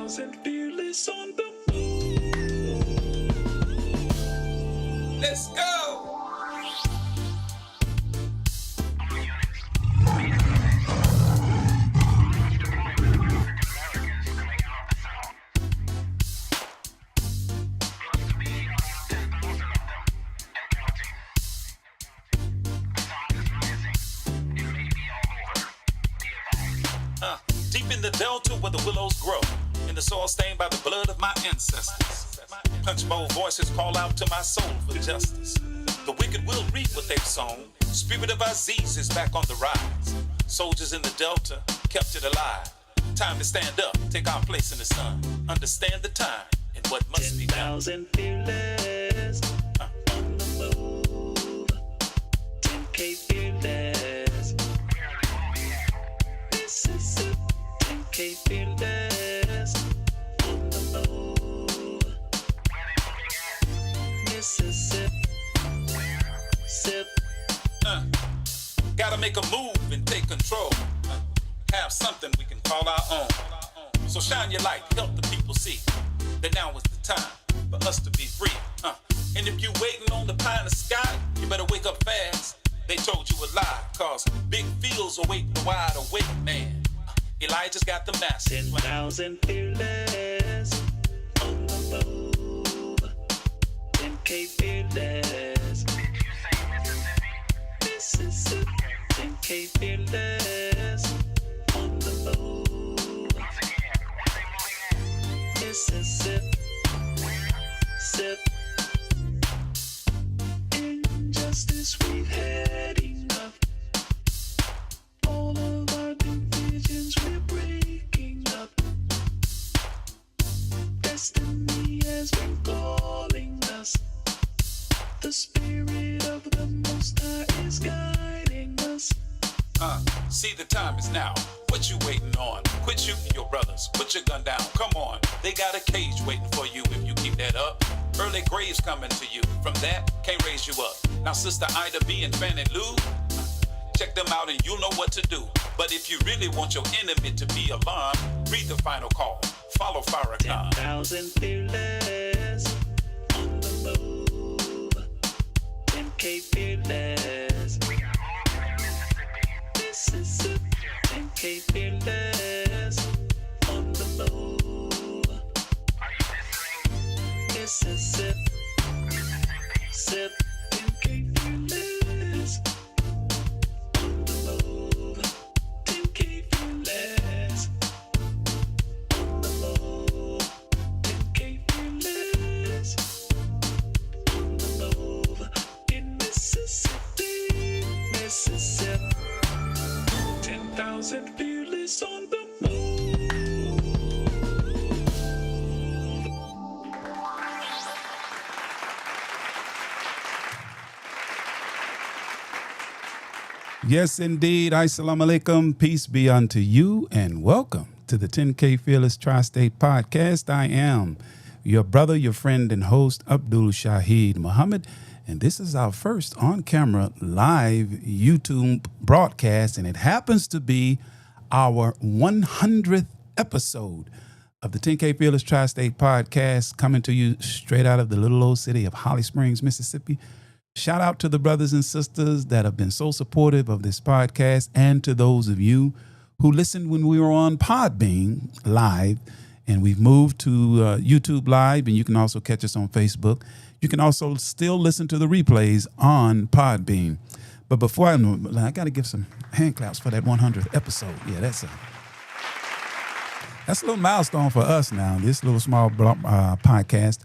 10,000 fearless on the move. Let's go. Deep in the delta where the willows grow, in the soil stained by the blood of my ancestors. Punch bowl voices call out to my soul for justice. The wicked will reap what they've sown. Spirit of Aziz is back on the rise. Soldiers in the delta kept it alive. Time to stand up, take our place in the sun. Understand the time and what must be done. 10,000 fearless on the move. 10K fearless. This is it. 10K fearless on the move. Mississippi, sip. Gotta make a move and take control. Have something we can call our own. So shine your light, help the people see that now is the time for us to be free. And if you waiting on the pie in the sky, you better wake up fast. They told you a lie, cause big fields await the wide awake man. Elijah's got the message. 10,000 fearless on the move. 10K fearless. Did you say Mississippi? 10K fearless on the move. Once again, what they moving at? Mississippi. Sip. Injustice we've had enough. All of our divisions we're breaking up. Destiny has been calling us. The spirit of the Most High is guiding us. See, the time is now. What you waiting on? Quit shooting your brothers. Put your gun down. Come on. They got a cage waiting for you if you keep that up. Early graves coming to you. From that, can't raise you up. Now, Sister Ida B and Fannie Lou, check them out and you'll know what to do. But if you really want your enemy to be alarmed, read the final call. Follow Farrakhan. 10,000 fearless on the move. 10K fearless. We got more in Mississippi. 10K fearless on the move. Are you listening? Mississippi. Sip. 10K fearless. 10K fearless on the move. 10K fearless on the move. In Mississippi, Mississippi. 10,000 fearless on the move. Yes, indeed. Assalamu alaikum. Peace be unto you and welcome to the 10K Fearless Tri-State Podcast. I am your brother, your friend, and host, Abdul Shaheed Muhammad. And this is our first on-camera live YouTube broadcast. And it happens to be our 100th episode of the 10K Fearless Tri-State Podcast, coming to you straight out of the little old city of Holly Springs, Mississippi. Shout out to the brothers and sisters that have been so supportive of this podcast, and to those of you who listened when we were on Podbean Live, and we've moved to YouTube Live, and you can also catch us on Facebook. You can also still listen to the replays on Podbean. But before I got to give some hand claps for that 100th episode. Yeah, that's a little milestone for us now, this little small podcast.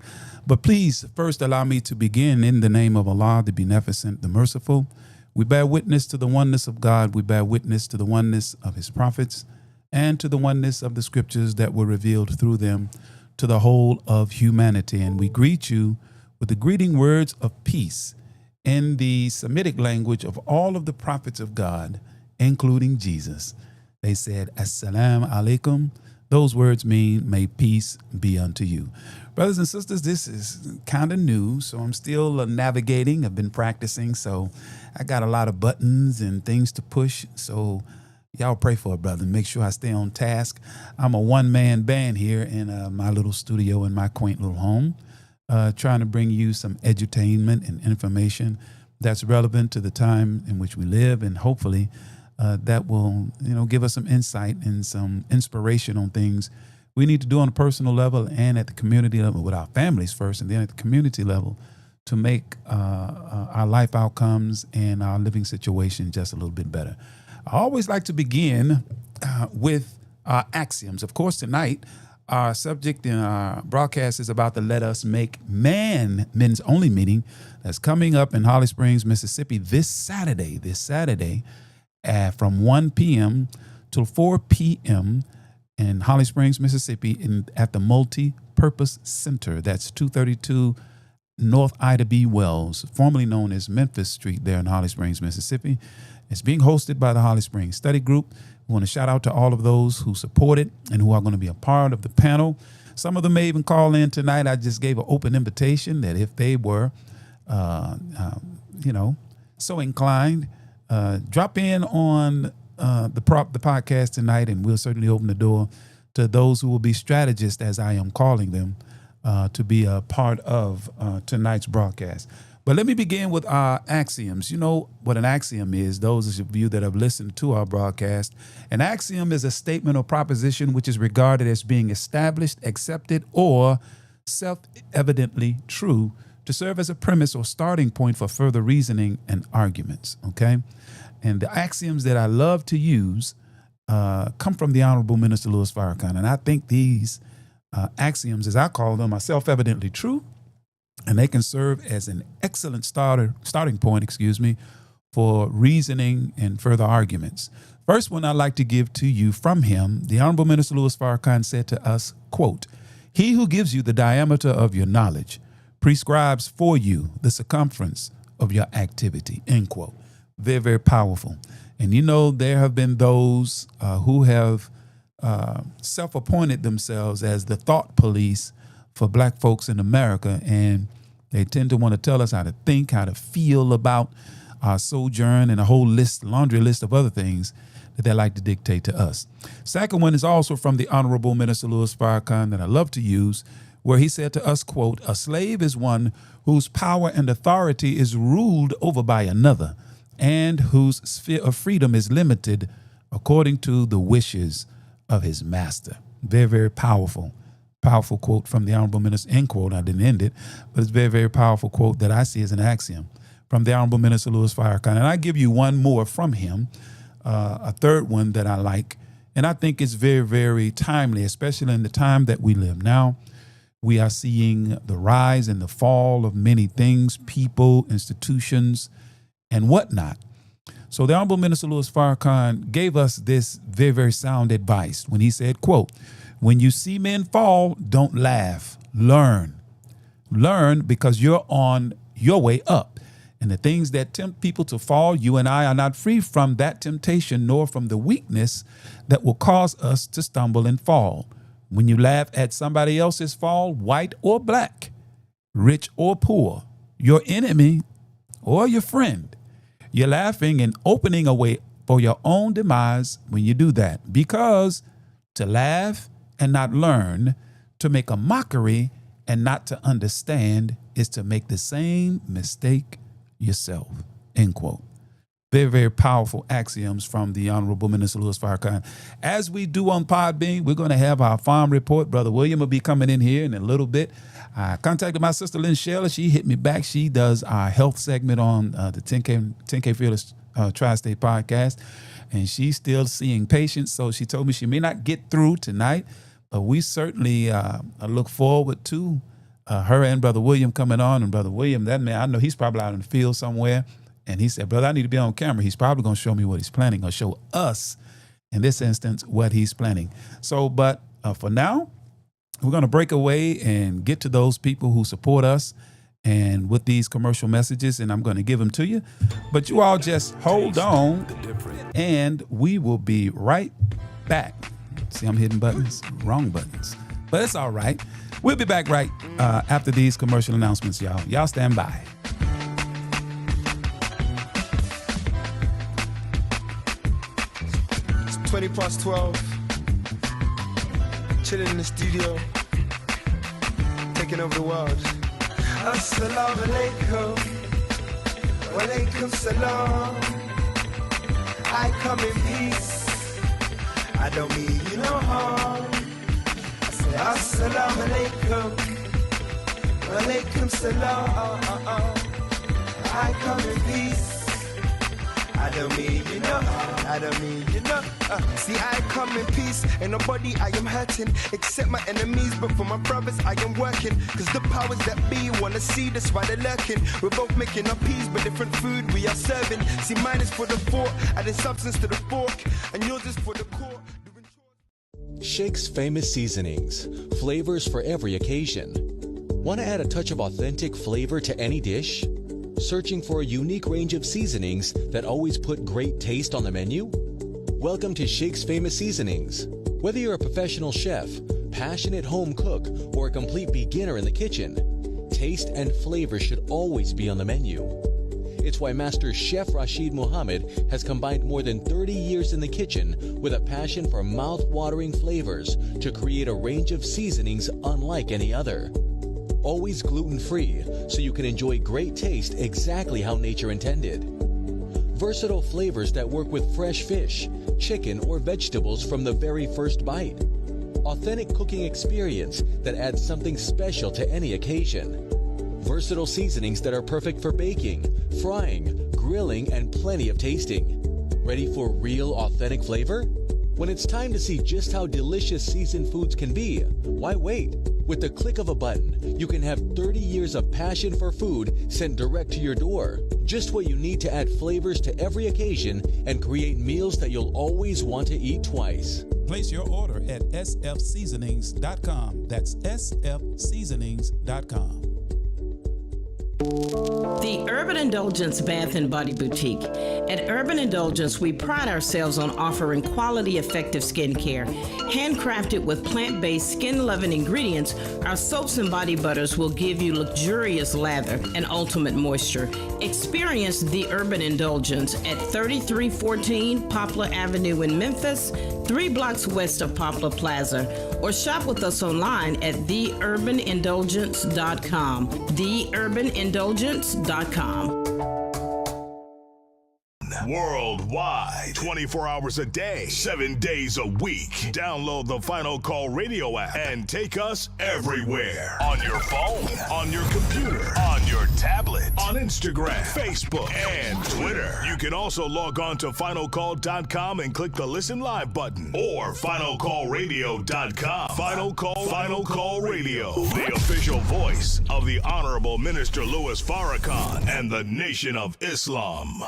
But please, first allow me to begin in the name of Allah, the Beneficent, the Merciful. We bear witness to the oneness of God. We bear witness to the oneness of his prophets and to the oneness of the scriptures that were revealed through them to the whole of humanity. And we greet you with the greeting words of peace in the Semitic language of all of the prophets of God, including Jesus. They said, Assalamu alaikum. Those words mean, may peace be unto you. Brothers and sisters, this is kind of new, so I'm still navigating. I've been practicing, so I got a lot of buttons and things to push. So Y'all pray for a brother. Make sure I stay on task. I'm a one-man band here in my little studio in my quaint little home, trying to bring you some edutainment and information that's relevant to the time in which we live, and hopefully that will, give us some insight and some inspiration on things we need to do on a personal level and at the community level with our families first, and then at the community level to make our life outcomes and our living situation just a little bit better. I always like to begin with our axioms. Of course, tonight, our subject in our broadcast is about the Let Us Make Men's Only meeting that's coming up in Holly Springs, Mississippi this Saturday from 1 p.m. till 4 p.m. in Holly Springs, Mississippi, at the Multi-Purpose Center. That's 232 North Ida B. Wells, formerly known as Memphis Street there in Holly Springs, Mississippi. It's being hosted by the Holly Springs Study Group. We want to shout out to all of those who support it and who are going to be a part of the panel. Some of them may even call in tonight. I just gave an open invitation that if they were, so inclined, drop in on the podcast tonight, and we'll certainly open the door to those who will be strategists, as I am calling them, to be a part of tonight's broadcast. But let me begin with our axioms. You know what an axiom is, those of you that have listened to our broadcast. An axiom is a statement or proposition which is regarded as being established, accepted, or self-evidently true to serve as a premise or starting point for further reasoning and arguments, okay? And the axioms that I love to use come from the Honorable Minister Louis Farrakhan. And I think these axioms, as I call them, are self-evidently true, and they can serve as an excellent starting point, for reasoning and further arguments. First one I'd like to give to you from him, the Honorable Minister Louis Farrakhan said to us, quote, "He who gives you the diameter of your knowledge prescribes for you the circumference of your activity," end quote. Very, very powerful. And there have been those who have self-appointed themselves as the thought police for black folks in America, and they tend to want to tell us how to think, how to feel about our sojourn, and a whole laundry list of other things that they like to dictate to us. Second one is also from the Honorable Minister Louis Farrakhan that I love to use, where he said to us, quote, "A slave is one whose power and authority is ruled over by another, and whose sphere of freedom is limited according to the wishes of his master." Very, very powerful quote from the Honorable Minister, end quote. I didn't end it, but it's a very, very powerful quote that I see as an axiom from the Honorable Minister Louis Farrakhan. And I give you one more from him, a third one that I like, and I think it's very, very timely, especially in the time that we live now. We are seeing the rise and the fall of many things, people, institutions, and whatnot. So the Honorable Minister Louis Farrakhan gave us this very, very sound advice when he said, quote, "When you see men fall, don't laugh, learn. Learn because you're on your way up. And the things that tempt people to fall, you and I are not free from that temptation, nor from the weakness that will cause us to stumble and fall. When you laugh at somebody else's fall, white or black, rich or poor, your enemy or your friend, you're laughing and opening a way for your own demise when you do that. Because to laugh and not learn, to make a mockery and not to understand, is to make the same mistake yourself," end quote. Very, very powerful axioms from the Honorable Minister Louis Farrakhan. As we do on Podbean, we're going to have our farm report. Brother William will be coming in here in a little bit. I contacted my sister Lynn Sheller. She hit me back. She does our health segment on the 10K Fearless Tri-State podcast, and she's still seeing patients. So she told me she may not get through tonight, but we certainly look forward to her and Brother William coming on. And Brother William, that man, I know he's probably out in the field somewhere. And he said, "Brother, I need to be on camera." He's probably going to show me what he's planning, or show us, in this instance, what he's planning. So, but for now, we're going to break away and get to those people who support us and with these commercial messages, and I'm going to give them to you. But you all just hold on, and we will be right back. See, I'm hitting buttons, wrong buttons, but it's all right. We'll be back right after these commercial announcements, y'all. Y'all stand by. 20 past 12. Chilling in the studio. Taking over the world. Assalamu alaikum. Wa alaikum salam. I come in peace. I don't mean you no harm. I say assalamu alaikum. Wa alaikum salam. I come in peace. I don't mean you know, I don't mean you know. See, I come in peace, ain't nobody I am hurting, except my enemies, but for my brothers I am working. Cause the powers that be wanna see, that's why they're lurking. We're both making our peace, but different food we are serving. See, mine is for the fork, adding substance to the fork, and yours is for the core. Shake's famous seasonings, flavors for every occasion. Want to add a touch of authentic flavor to any dish? Searching for a unique range of seasonings that always put great taste on the menu? Welcome to Shake's Famous Seasonings. Whether you're a professional chef, passionate home cook, or a complete beginner in the kitchen, taste and flavor should always be on the menu. It's why Master Chef Rashid Muhammad has combined more than 30 years in the kitchen with a passion for mouth-watering flavors to create a range of seasonings unlike any other. Always gluten-free, so you can enjoy great taste exactly how nature intended. Versatile flavors that work with fresh fish, chicken, or vegetables from the very first bite. Authentic cooking experience that adds something special to any occasion. Versatile seasonings that are perfect for baking, frying, grilling, and plenty of tasting. Ready for real authentic flavor? When it's time to see just how delicious seasoned foods can be, why wait? With the click of a button, you can have 30 years of passion for food sent direct to your door. Just what you need to add flavors to every occasion and create meals that you'll always want to eat twice. Place your order at sfseasonings.com. That's sfseasonings.com. The Urban Indulgence Bath and Body Boutique. At Urban Indulgence, we pride ourselves on offering quality, effective skincare. Handcrafted with plant-based, skin-loving ingredients, our soaps and body butters will give you luxurious lather and ultimate moisture. Experience the Urban Indulgence at 3314 Poplar Avenue in Memphis, 3 blocks west of Poplar Plaza, or shop with us online at theurbanindulgence.com. theurbanindulgence.com. Worldwide, 24 hours a day, 7 days a week. Download the Final Call Radio app and take us everywhere. On your phone, on your computer, on your tablet, on Instagram, Facebook, and Twitter. You can also log on to finalcall.com and click the Listen Live button or finalcallradio.com. Final Call Radio, the official voice of the Honorable Minister Louis Farrakhan and the Nation of Islam.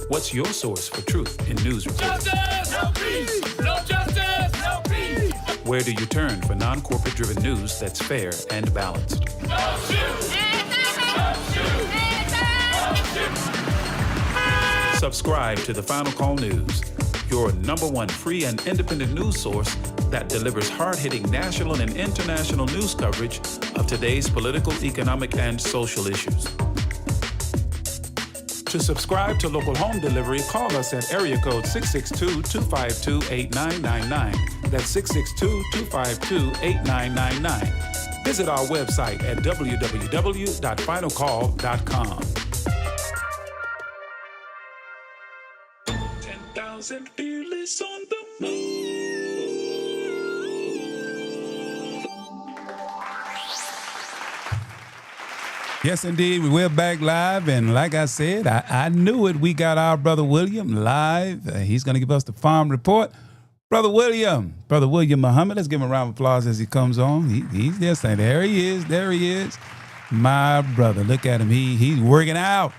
What's your source for truth in news reporting? Justice, no peace. No justice, no peace. Where do you turn for non-corporate driven news that's fair and balanced? No shoot. No shoot. No shoot. Subscribe to the Final Call News, your #1 free and independent news source that delivers hard-hitting national and international news coverage of today's political, economic, and social issues. To subscribe to local home delivery, call us at area code 662-252-8999. That's 662-252-8999. Visit our website at www.finalcall.com. 10,000 fearless on the move. Yes, indeed. We're back live. And like I said, I knew it. We got our brother William live. He's going to give us the farm report. Brother William Muhammad. Let's give him a round of applause as he comes on. He's there saying, there he is. My brother. Look at him. He's working out.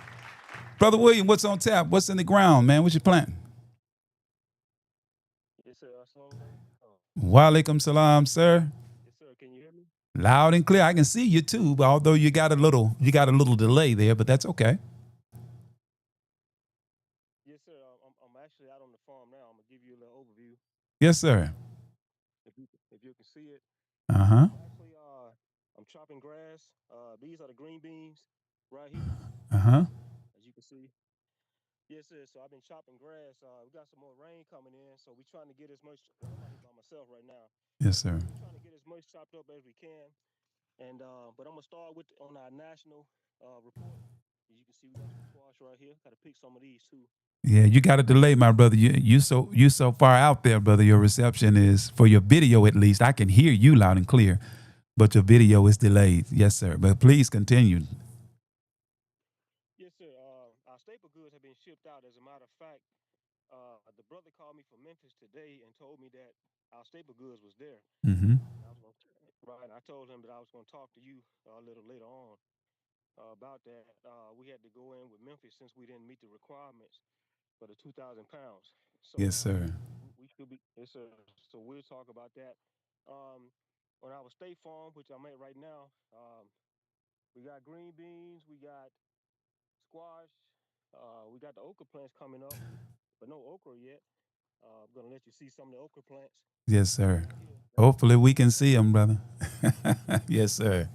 Brother William, what's on tap? What's in the ground, man? What you planting? Yes, sir. Wa alaikum salam, sir. Yes, sir. Can you hear me? Loud and clear. I can see you too, but although you got a little delay there, but that's okay. Yes, sir. I'm actually out on the farm now. I'm gonna give you a little overview Yes, sir. if you can see it. Uh-huh. Actually, I'm chopping grass. These are the green beans right here, Uh-huh. as you can see. Yes, sir. So I've been chopping grass. We got some more rain coming in, so we're trying to get as much. I'm out here by myself right now, Yes, sir. so we're trying to get as much chopped up as we can. And but I'm gonna start with on our national report. As you can see, we got some squash right here. Got to pick some of these too. Yeah, you got a delay, my brother. You so far out there, brother. Your reception is for your video at least. I can hear you loud and clear, but your video is delayed. Yes, sir. But please continue. Yes, sir. Our staple goods have been shipped out. As a matter of fact, the brother called me from Memphis today and told me that our staple goods was there. Mm-hmm. And I was gonna, right. I told him that I was going to talk to you a little later on about that. We had to go in with Memphis since we didn't meet the requirements for the 2,000 pounds. So Yes, sir. we should be. Yes, sir. So we'll talk about that. Um, on our State Farm, which I'm at right now, we got green beans, we got squash, we got the okra plants coming up, but no okra yet. I'm gonna let you see some of the okra plants Yes, sir. right here. Hopefully we can see them, brother. Yes, sir. Yes, sir.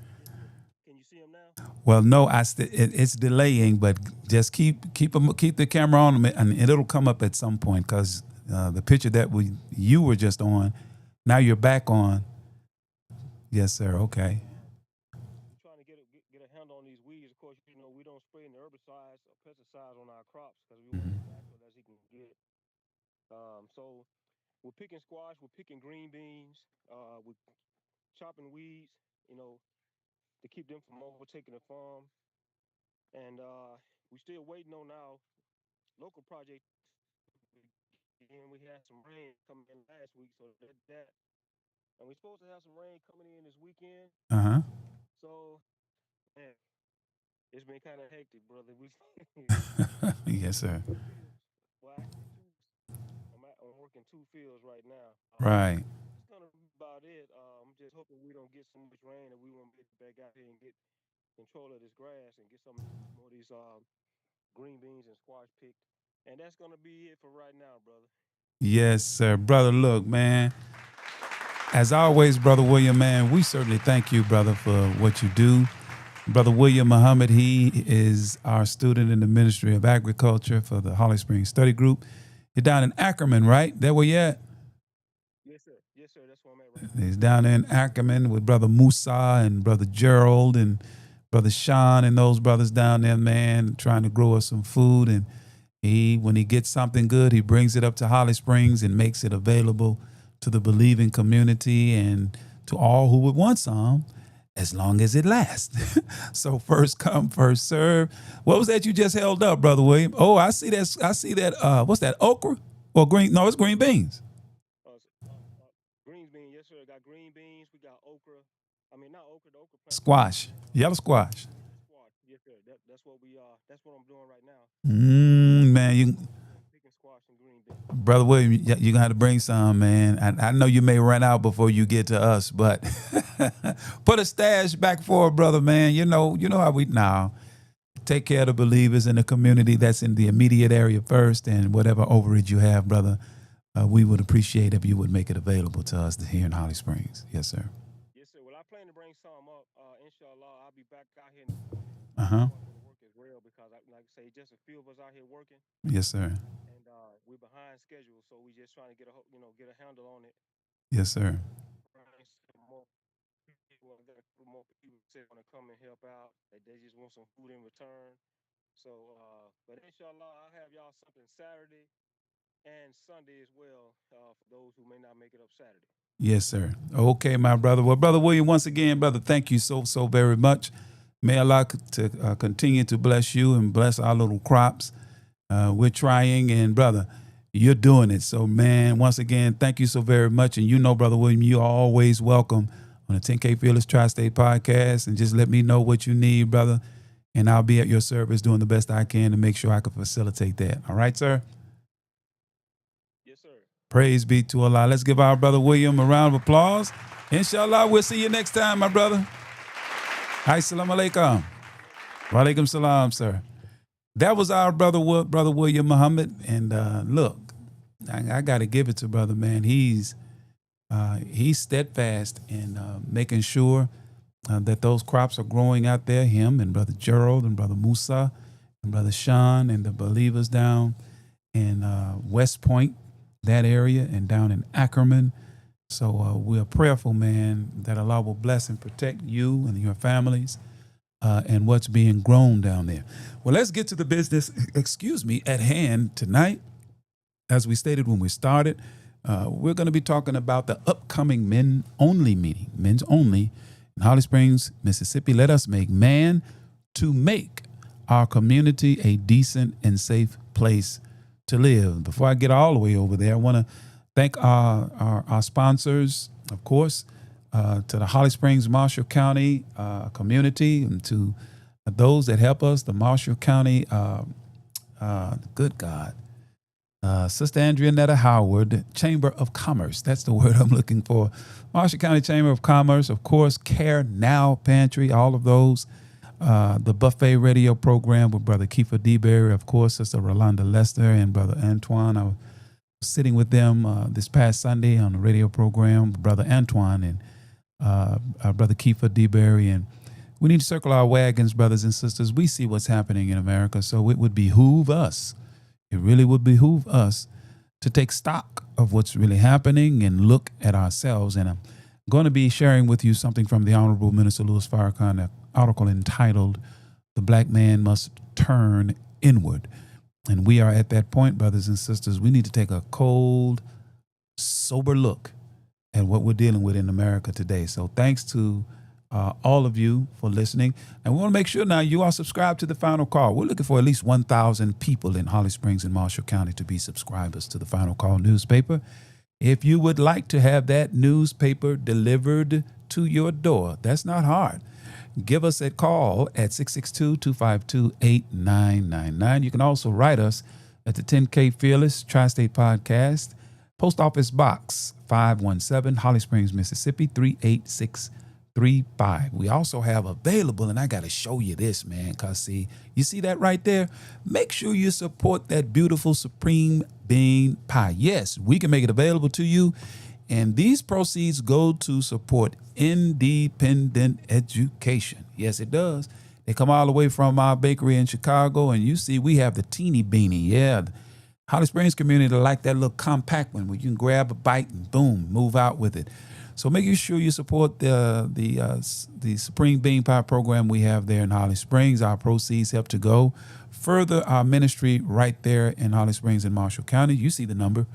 Can you see them now? Well, no, it's delaying, but just keep the camera on them, and it'll come up at some point. Because the picture that you were just on, now you're back on. Yes, sir. Okay. We're trying to get a handle on these weeds. Of course, you know we don't spray any herbicides or pesticides on our crops because we want it as natural as you can get. So we're picking squash, we're picking green beans, we're chopping weeds, you know, to keep them from overtaking the farm. And we're still waiting on our local project to begin. We had some rain coming in last week, so that. And we're supposed to have some rain coming in this weekend. Uh huh. So, man, it's been kind of hectic, brother. We Yes, sir. two fields. Well, actually, two. I'm working two fields right now. Right. That's gonna be about it. I'm just hoping we don't get so much rain and we won't get back out here and get control of this grass and get some more of these green beans and squash picked. And that's gonna be it for right now, brother. Yes, sir, brother. Look, man. As always, brother William, man, we certainly thank you, brother, for what you do. Brother William Muhammad, he is our student in the Ministry of Agriculture for the Holly Springs Study Group. You're down in Ackerman, right? There where you at? Yes, sir. Yes, sir. That's where I'm at right now. He's down there in Ackerman with Brother Musa and Brother Gerald and Brother Sean and those brothers down there, man, trying to grow us some food. And when he gets something good, he brings it up to Holly Springs and makes it available to the believing community and to all who would want some, as long as it lasts. So first come, first serve. What was that you just held up, Brother William? Oh, I see that. I see that. What's that? Okra or green? No, it's green beans. Green beans, yes, sir. Got green beans. We got okra. I mean, not okra. The okra plant. Squash, yellow squash. Squash. Yes, sir. That's what we are. That's what I'm doing right now. Man, you. Picking squash and green beans. Brother William, you're going to have to bring some, man. I know you may run out before you get to us, but put a stash back for a brother, man. You know how we now take care of the believers in the community that's in the immediate area first, and whatever overage you have, brother, we would appreciate if you would make it available to us here in Holly Springs. Yes, sir. Yes, sir. Well, I plan to bring some up. Inshallah, I'll be back out here Uh-huh. to work as well because, like I say, just a few of us out here working. Yes, sir. And we're behind schedule, so we just trying to get a handle on it. Yes, sir. Some more people, more people want to come and help out. They just want some food in return. So, but inshallah, I'll have y'all something Saturday and Sunday as well for those who may not make it up Saturday. Yes, sir. Okay, my brother. Well, Brother William, once again, brother, thank you so very much. May Allah to continue to bless you and bless our little crops. We're trying, and brother, you're doing it. So, man, once again, thank you so very much. And you know, Brother William, you are always welcome on the 10K Fearless Tri-State Podcast. And just let me know what you need, brother, and I'll be at your service doing the best I can to make sure I can facilitate that. All right, sir? Yes, sir. Praise be to Allah. Let's give our brother William a round of applause. Inshallah, we'll see you next time, my brother. Assalamu alaikum. Wa alaikum salam, sir. That was our brother William Muhammad. And look, I got to give it to brother, man. He's steadfast in making sure that those crops are growing out there. Him and Brother Gerald and Brother Musa Brother Sean and the believers down in West Point, that area, and down in Ackerman. So we're prayerful, man, that Allah will bless and protect you and your families and what's being grown down there. Well, let's get to the business, at hand tonight. As we stated when we started, we're going to be talking about the upcoming men-only meeting, men's only, in Holly Springs, Mississippi. Let us make man to make our community a decent and safe place to live. Before I get all the way over there, I want to thank our sponsors, of course, to the Holly Springs, Marshall County community, and to those that help us, the Marshall County, good God, Sister Andrea Netta Howard, Chamber of Commerce. That's the word I'm looking for. Marshall County Chamber of Commerce, of course, Care Now Pantry, all of those. The Buffet Radio program with Brother Kiefer DeBerry, of course, Sister Rolanda Lester and Brother Antoine. I was sitting with them this past Sunday on the radio program, Brother Antoine and our Brother Kiefer DeBerry. And we need to circle our wagons, brothers and sisters. We see what's happening in America, so it would behoove us. It really would behoove us to take stock of what's really happening and look at ourselves. And I'm going to be sharing with you something from the Honorable Minister Louis Farrakhan, an article entitled, "The Black Man Must Turn Inward." And we are at that point, brothers and sisters. We need to take a cold, sober look at what we're dealing with in America today. So thanks to all of you for listening. And we want to make sure now you are subscribed to the Final Call. We're looking for at least 1,000 people in Holly Springs and Marshall County to be subscribers to the Final Call newspaper. If you would like to have that newspaper delivered to your door, that's not hard. Give us a call at 662-252-8999. You can also write us at the 10K Fearless Tri-State Podcast, Post Office Box 517, Holly Springs, Mississippi 38635. We also have available, and I got to show you this, man, because you see that right there? Make sure you support that beautiful Supreme Bean Pie. Yes, we can make it available to you, and these proceeds go to support independent education. Yes, it does. They come all the way from our bakery in Chicago, and you see we have the teeny beanie. Yeah, the Holly Springs community like that little compact one where you can grab a bite and boom, move out with it. So make sure you support the Supreme Bean Pie program we have there in Holly Springs. Our proceeds help to go further our ministry right there in Holly Springs and Marshall County. You see the number.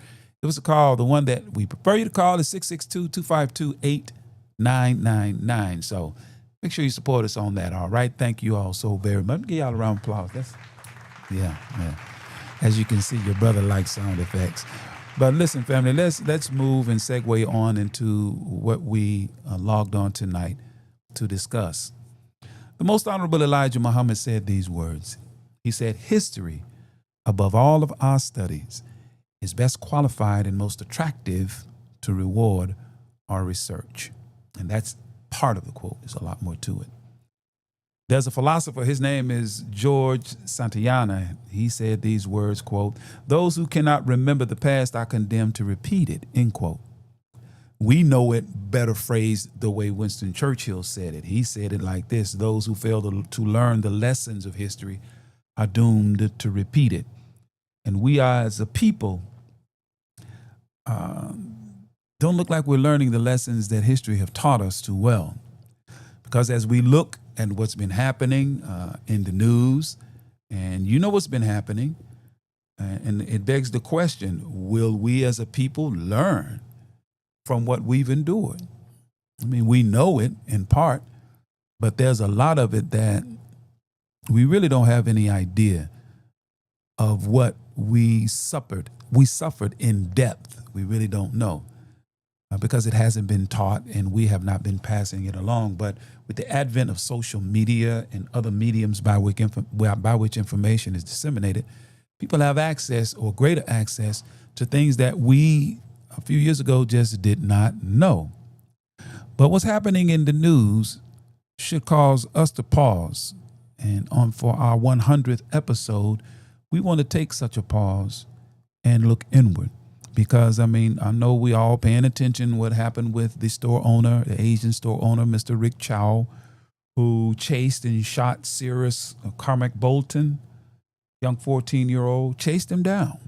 Give us a call. The one that we prefer you to call is 662-252-8999. So make sure you support us on that, all right? Thank you all so very much. Give y'all a round of applause. Yeah. As you can see, your brother likes sound effects. But listen, family, let's move and segue on into what we logged on tonight to discuss. The Most Honorable Elijah Muhammad said these words. He said, "History, above all of our studies, is best qualified and most attractive to reward our research." And that's part of the quote. There's a lot more to it. There's a philosopher, his name is George Santayana. He said these words, quote, "Those who cannot remember the past are condemned to repeat it," end quote. We know it better phrased the way Winston Churchill said it. He said it like this: "Those who fail to learn the lessons of history are doomed to repeat it." And we are, as a people, don't look like we're learning the lessons that history have taught us too well. Because as we look at what's been happening in the news, and you know what's been happening, and it begs the question, will we as a people learn from what we've endured? I mean, we know it in part, but there's a lot of it that we really don't have any idea of what we suffered. We suffered in depth. We really don't know. Because it hasn't been taught and we have not been passing it along. But with the advent of social media and other mediums by which information is disseminated, people have access or greater access to things that we a few years ago just did not know. But what's happening in the news should cause us to pause. And for our 100th episode, we want to take such a pause and look inward. Because, I mean, I know we all paying attention what happened with the store owner, the Asian store owner, Mr. Rick Chow, who chased and shot Cyrus Carmack Bolton young 14-year-old chased him down.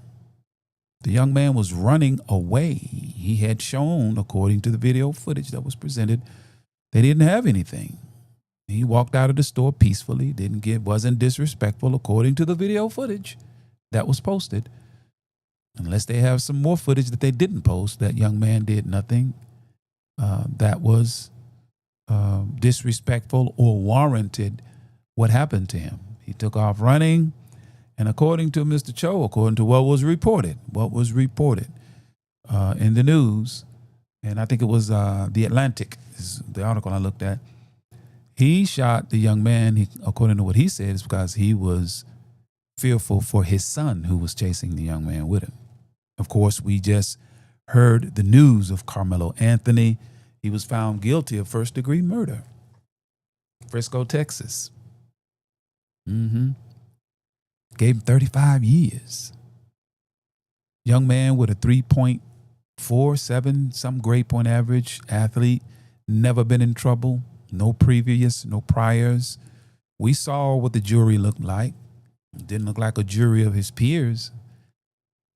The young man was running away. He had shown, according to the video footage that was presented, they didn't have anything. He walked out of the store peacefully, wasn't disrespectful, according to the video footage that was posted. Unless they have some more footage that they didn't post, that young man did nothing that was disrespectful or warranted what happened to him. He took off running, and according to Mr. Cho, according to what was reported in the news, and I think it was The Atlantic is the article I looked at, he shot the young man, according to what he said, is because he was fearful for his son who was chasing the young man with him. Of course, we just heard the news of Carmelo Anthony. He was found guilty of first-degree murder. Frisco, Texas. Gave him 35 years. Young man with a 3.47, some grade point average, athlete, never been in trouble, no priors. We saw what the jury looked like. It didn't look like a jury of his peers,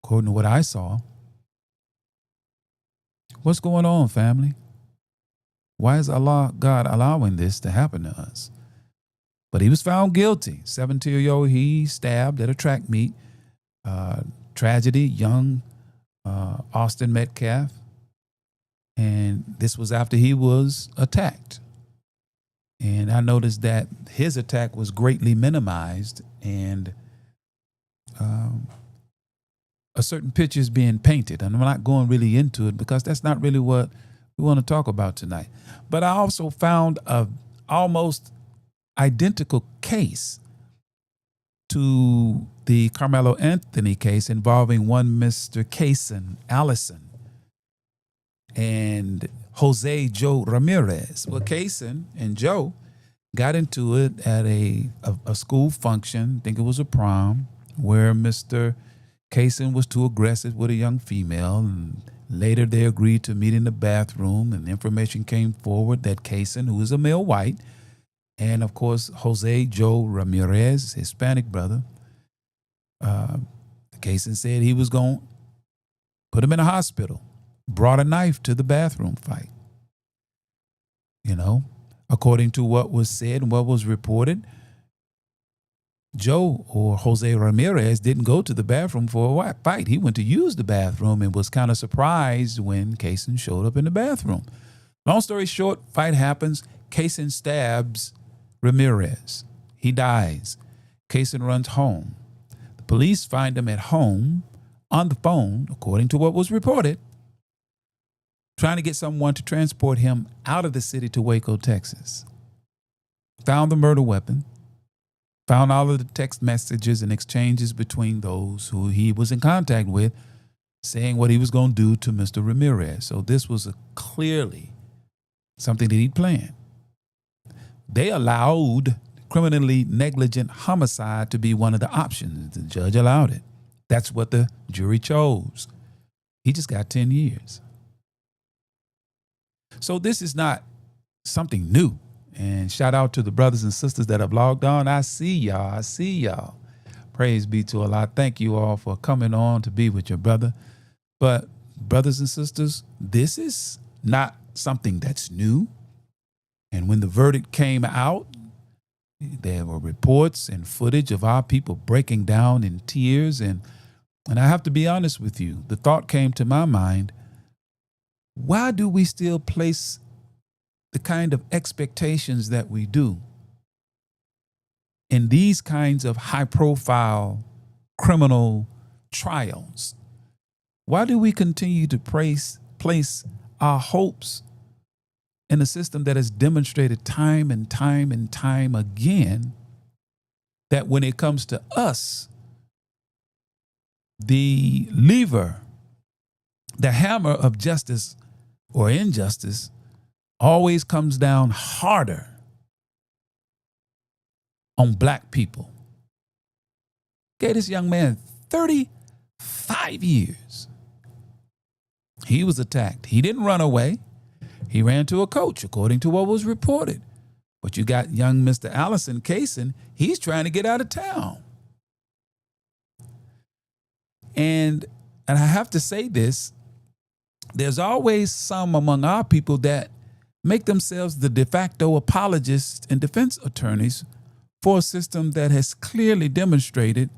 according to what I saw. What's going on, family? Why is God allowing this to happen to us? But he was found guilty. 17-year-old, he stabbed at a track meet. Tragedy, young Austin Metcalf. And this was after he was attacked. And I noticed that his attack was greatly minimized, and a certain picture is being painted. And I'm not going really into it because that's not really what we want to talk about tonight. But I also found a almost identical case to the Carmelo Anthony case involving one Mr. Kaysen Allison and Jose Joe Ramirez. Well, Kaysen and Joe got into it at a school function, I think it was a prom, where Mr. Kaysen was too aggressive with a young female, and later they agreed to meet in the bathroom, and information came forward that Kaysen, who is a male white, and of course Jose Joe Ramirez, Hispanic brother, Kaysen said he was going to put him in a hospital, brought a knife to the bathroom fight. You know, according to what was said and what was reported, Joe or Jose Ramirez didn't go to the bathroom for a fight. He went to use the bathroom and was kind of surprised when Kaysen showed up in the bathroom. Long story short, fight happens. Kaysen stabs Ramirez. He dies. Kaysen runs home. The police find him at home on the phone, according to what was reported, trying to get someone to transport him out of the city to Waco, Texas. Found the murder weapon. Found all of the text messages and exchanges between those who he was in contact with, saying what he was going to do to Mr. Ramirez. So this was clearly something that he'd planned. They allowed criminally negligent homicide to be one of the options. The judge allowed it. That's what the jury chose. He just got 10 years. So this is not something new. And shout out to the brothers and sisters that have logged on. I see y'all. Praise be to Allah. Thank you all for coming on to be with your brother. But brothers and sisters, this is not something that's new. And when the verdict came out, there were reports and footage of our people breaking down in tears. And I have to be honest with you, the thought came to my mind, why do we still place the kind of expectations that we do in these kinds of high-profile criminal trials? Why do we continue to place our hopes in a system that has demonstrated time and time and time again that when it comes to us, the lever, the hammer of justice or injustice always comes down harder on black people? Gave this young man 35 years. He was attacked. He didn't run away. He ran to a coach, according to what was reported. But you got young Mr. Allison Kaysen. He's trying to get out of town. And I have to say this, there's always some among our people that make themselves the de facto apologists and defense attorneys for a system that has clearly demonstrated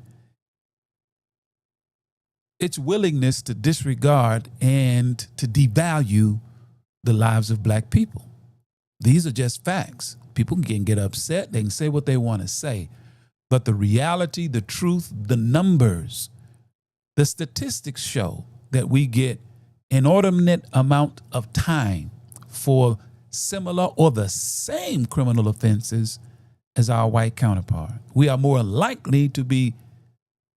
its willingness to disregard and to devalue the lives of black people. These are just facts. People can get upset. They can say what they want to say. But the reality, the truth, the numbers, the statistics show that we get inordinate amount of time for similar or the same criminal offenses as our white counterpart. We are more likely to be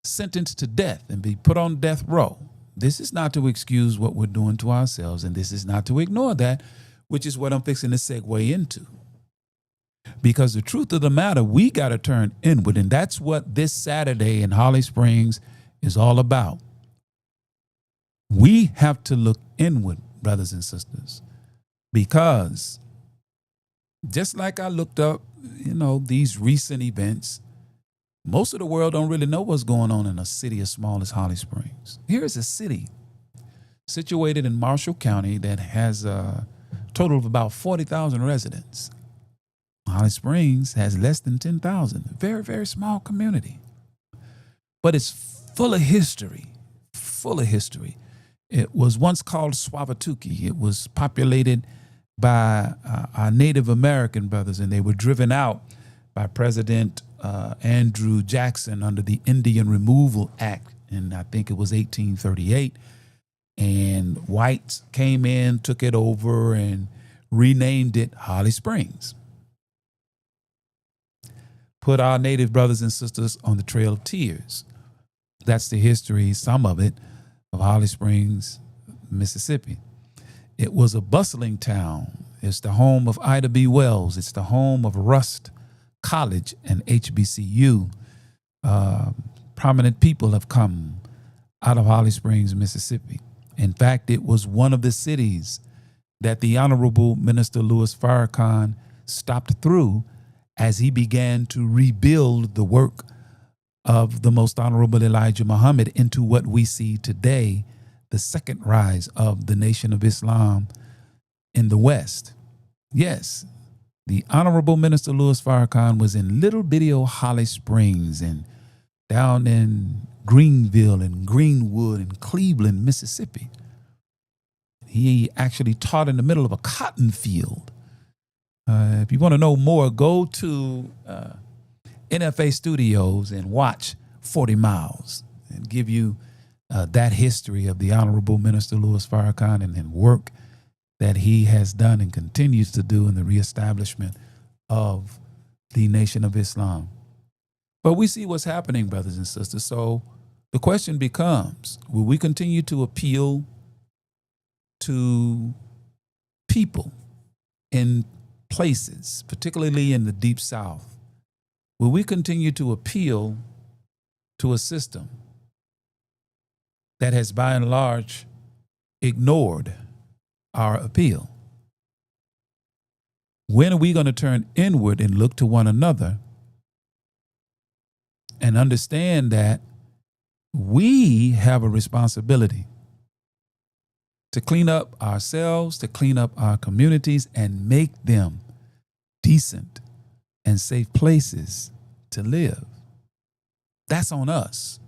sentenced to death and be put on death row. This is not to excuse what we're doing to ourselves, and this is not to ignore that, which is what I'm fixing to segue into. Because the truth of the matter, we got to turn inward, and that's what this Saturday in Holly Springs is all about. We have to look inward, brothers and sisters, because just like I looked up, these recent events, most of the world don't really know what's going on in a city as small as Holly Springs. Here is a city situated in Marshall County that has a total of about 40,000 residents. Holly Springs has less than 10,000. Very, very small community. But it's full of history, It was once called Swavatuki. It was populated by our Native American brothers, and they were driven out by President Andrew Jackson under the Indian Removal Act, and I think it was 1838. And whites came in, took it over, and renamed it Holly Springs. Put our native brothers and sisters on the Trail of Tears. That's the history, some of it, of Holly Springs, Mississippi. It was a bustling town. It's the home of Ida B. Wells. It's the home of Rust College and HBCU. Prominent people have come out of Holly Springs, Mississippi. In fact, it was one of the cities that the Honorable Minister Louis Farrakhan stopped through as he began to rebuild the work of the Most Honorable Elijah Muhammad into what we see today, the second rise of the Nation of Islam in the West. Yes, the Honorable Minister Louis Farrakhan was in little bitty old Holly Springs and down in Greenville and Greenwood and Cleveland, Mississippi. He actually taught in the middle of a cotton field. If you want to know more, go to NFA Studios and watch 40 Miles and give you that history of the Honorable Minister Louis Farrakhan and work that he has done and continues to do in the reestablishment of the Nation of Islam. But we see what's happening, brothers and sisters. So the question becomes, will we continue to appeal to people in places, particularly in the Deep South? Will we continue to appeal to a system that has by and large ignored our appeal? When are we going to turn inward and look to one another and understand that we have a responsibility to clean up ourselves, to clean up our communities and make them decent and safe places to live? That's on us.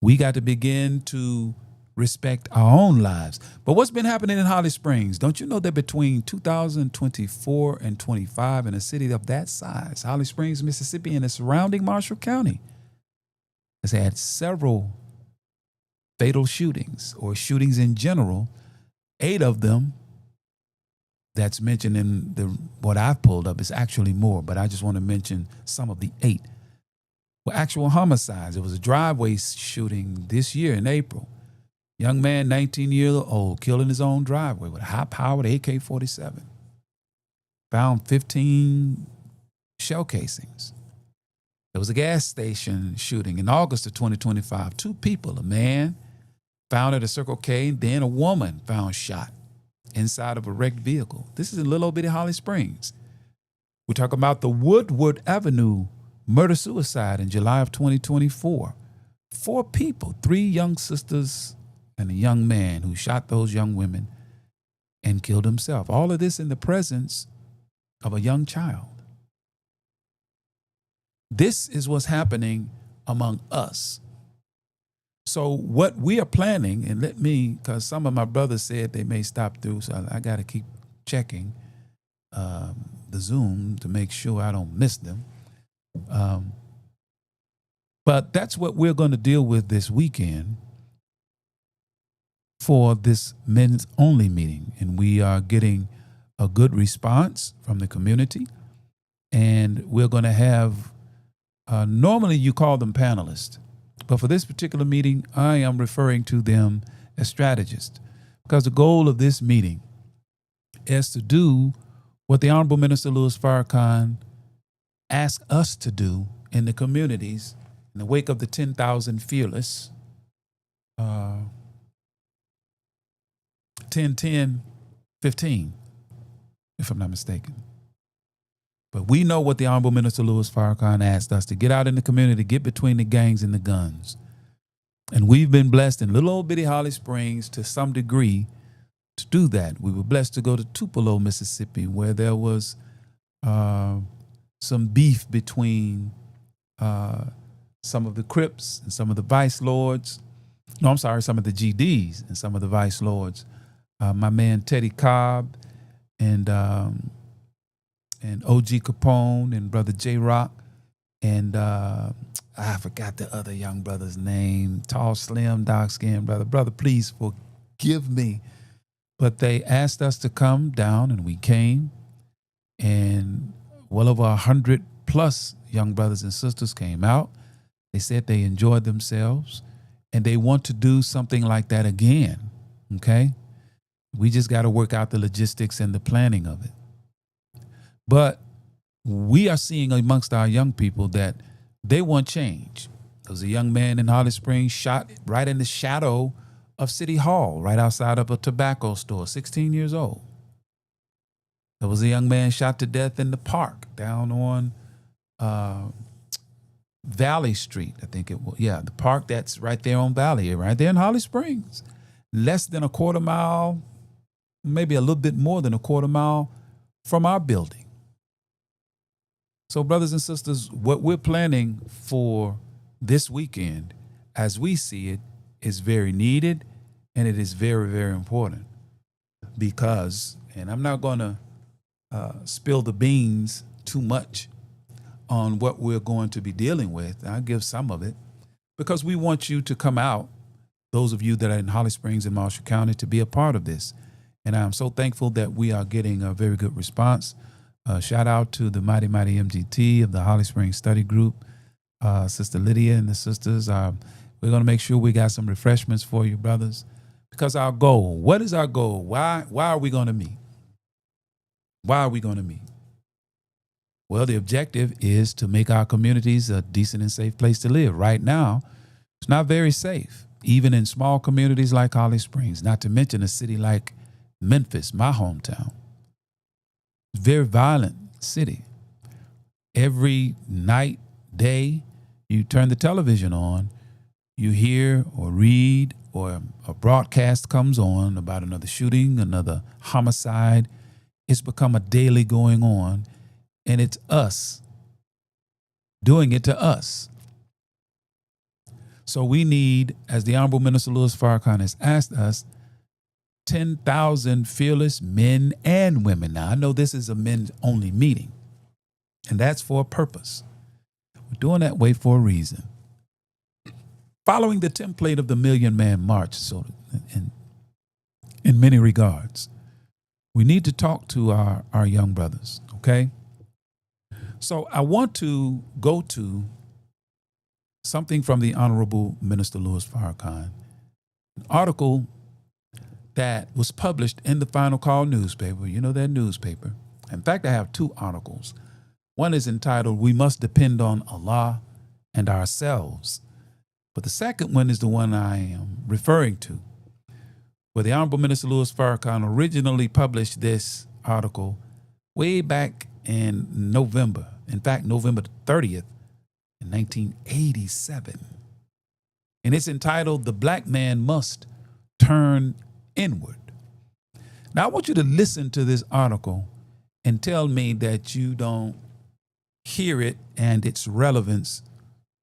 We got to begin to respect our own lives. But what's been happening in Holly Springs? Don't you know that between 2024 and 25 in a city of that size, Holly Springs, Mississippi, and the surrounding Marshall County has had several fatal shootings or shootings in general, 8 of them that's mentioned in what I've pulled up is actually more, but I just want to mention some of the 8 were actual homicides. It was a driveway shooting this year in April. Young man, 19 years old, killed in his own driveway with a high-powered AK-47. Found 15 shell casings. There was a gas station shooting in August of 2025. 2 people, a man found at a Circle K, then a woman found shot inside of a wrecked vehicle. This is in little bitty Holly Springs. We're talking about the Woodward Avenue murder-suicide in July of 2024. 4 people, 3 young sisters and a young man who shot those young women and killed himself. All of this in the presence of a young child. This is what's happening among us. So what we are planning, and let me, because some of my brothers said they may stop through, so I got to keep checking the Zoom to make sure I don't miss them. But that's what we're going to deal with this weekend for this men's only meeting. And we are getting a good response from the community. And we're going to have, normally you call them panelists. But for this particular meeting, I am referring to them as strategists. Because the goal of this meeting is to do what the Honorable Minister Louis Farrakhan asked us to do in the communities in the wake of the 10,000 Fearless, 10-10-15, if I'm not mistaken. But we know what the Honorable Minister Louis Farrakhan asked us to get out in the community, get between the gangs and the guns. And we've been blessed in little old bitty Holly Springs to some degree to do that. We were blessed to go to Tupelo, Mississippi, where there was some beef between some of the Crips and some of the Vice Lords. No, I'm sorry, some of the GDs and some of the Vice Lords. My man Teddy Cobb and OG Capone and Brother J Rock and I forgot the other young brother's name. Tall, slim, dark-skinned brother. Brother, please forgive me. But they asked us to come down, and we came. And well over 100 plus young brothers and sisters came out. They said they enjoyed themselves, and they want to do something like that again, okay? We just got to work out the logistics and the planning of it. But we are seeing amongst our young people that they want change. There was a young man in Holly Springs shot right in the shadow of City Hall, right outside of a tobacco store, 16 years old. There was a young man shot to death in the park down on Valley Street, I think it was. Yeah, the park that's right there on Valley, right there in Holly Springs. Less than a quarter mile, maybe a little bit more than a quarter mile from our building. So, brothers and sisters, what we're planning for this weekend, as we see it, is very needed, and it is very, very important. Because, and I'm not going to spill the beans too much on what we're going to be dealing with. I'll give some of it, because we want you to come out, those of you that are in Holly Springs and Marshall County, to be a part of this. And I'm so thankful that we are getting a very good response. Shout out to the mighty MGT of the Holly Springs Study Group, Sister Lydia and the sisters. We're going to make sure we got some refreshments for you, brothers, because our goal, what is our goal? Why are we going to meet? Why are we going to meet? Well, the objective is to make our communities a decent and safe place to live. Right now, it's not very safe, even in small communities like Holly Springs, not to mention a city like Memphis, my hometown. Very violent city. Every night, day, you turn the television on, you hear or read or a broadcast comes on about another shooting, another homicide. It's become a daily going on, and it's us doing it to us. So we need, as the Honorable Minister Louis Farrakhan has asked us, 10,000 fearless men and women. Now, I know this is a men-only meeting, and that's for a purpose. We're doing that way for a reason. Following the template of the Million Man March, so in many regards, we need to talk to our young brothers, okay? So I want to go to something from the Honorable Minister Louis Farrakhan, an article that was published in the Final Call newspaper. You know that newspaper. In fact, I have 2 articles. One is entitled, "We Must Depend on Allah and Ourselves." But the second one is the one I am referring to, where the Honorable Minister Louis Farrakhan originally published this article way back in November. In fact, November 30th in 1987. and it's entitled The Black Man Must Turn Inward. Now, I want you to listen to this article and tell me that you don't hear it and its relevance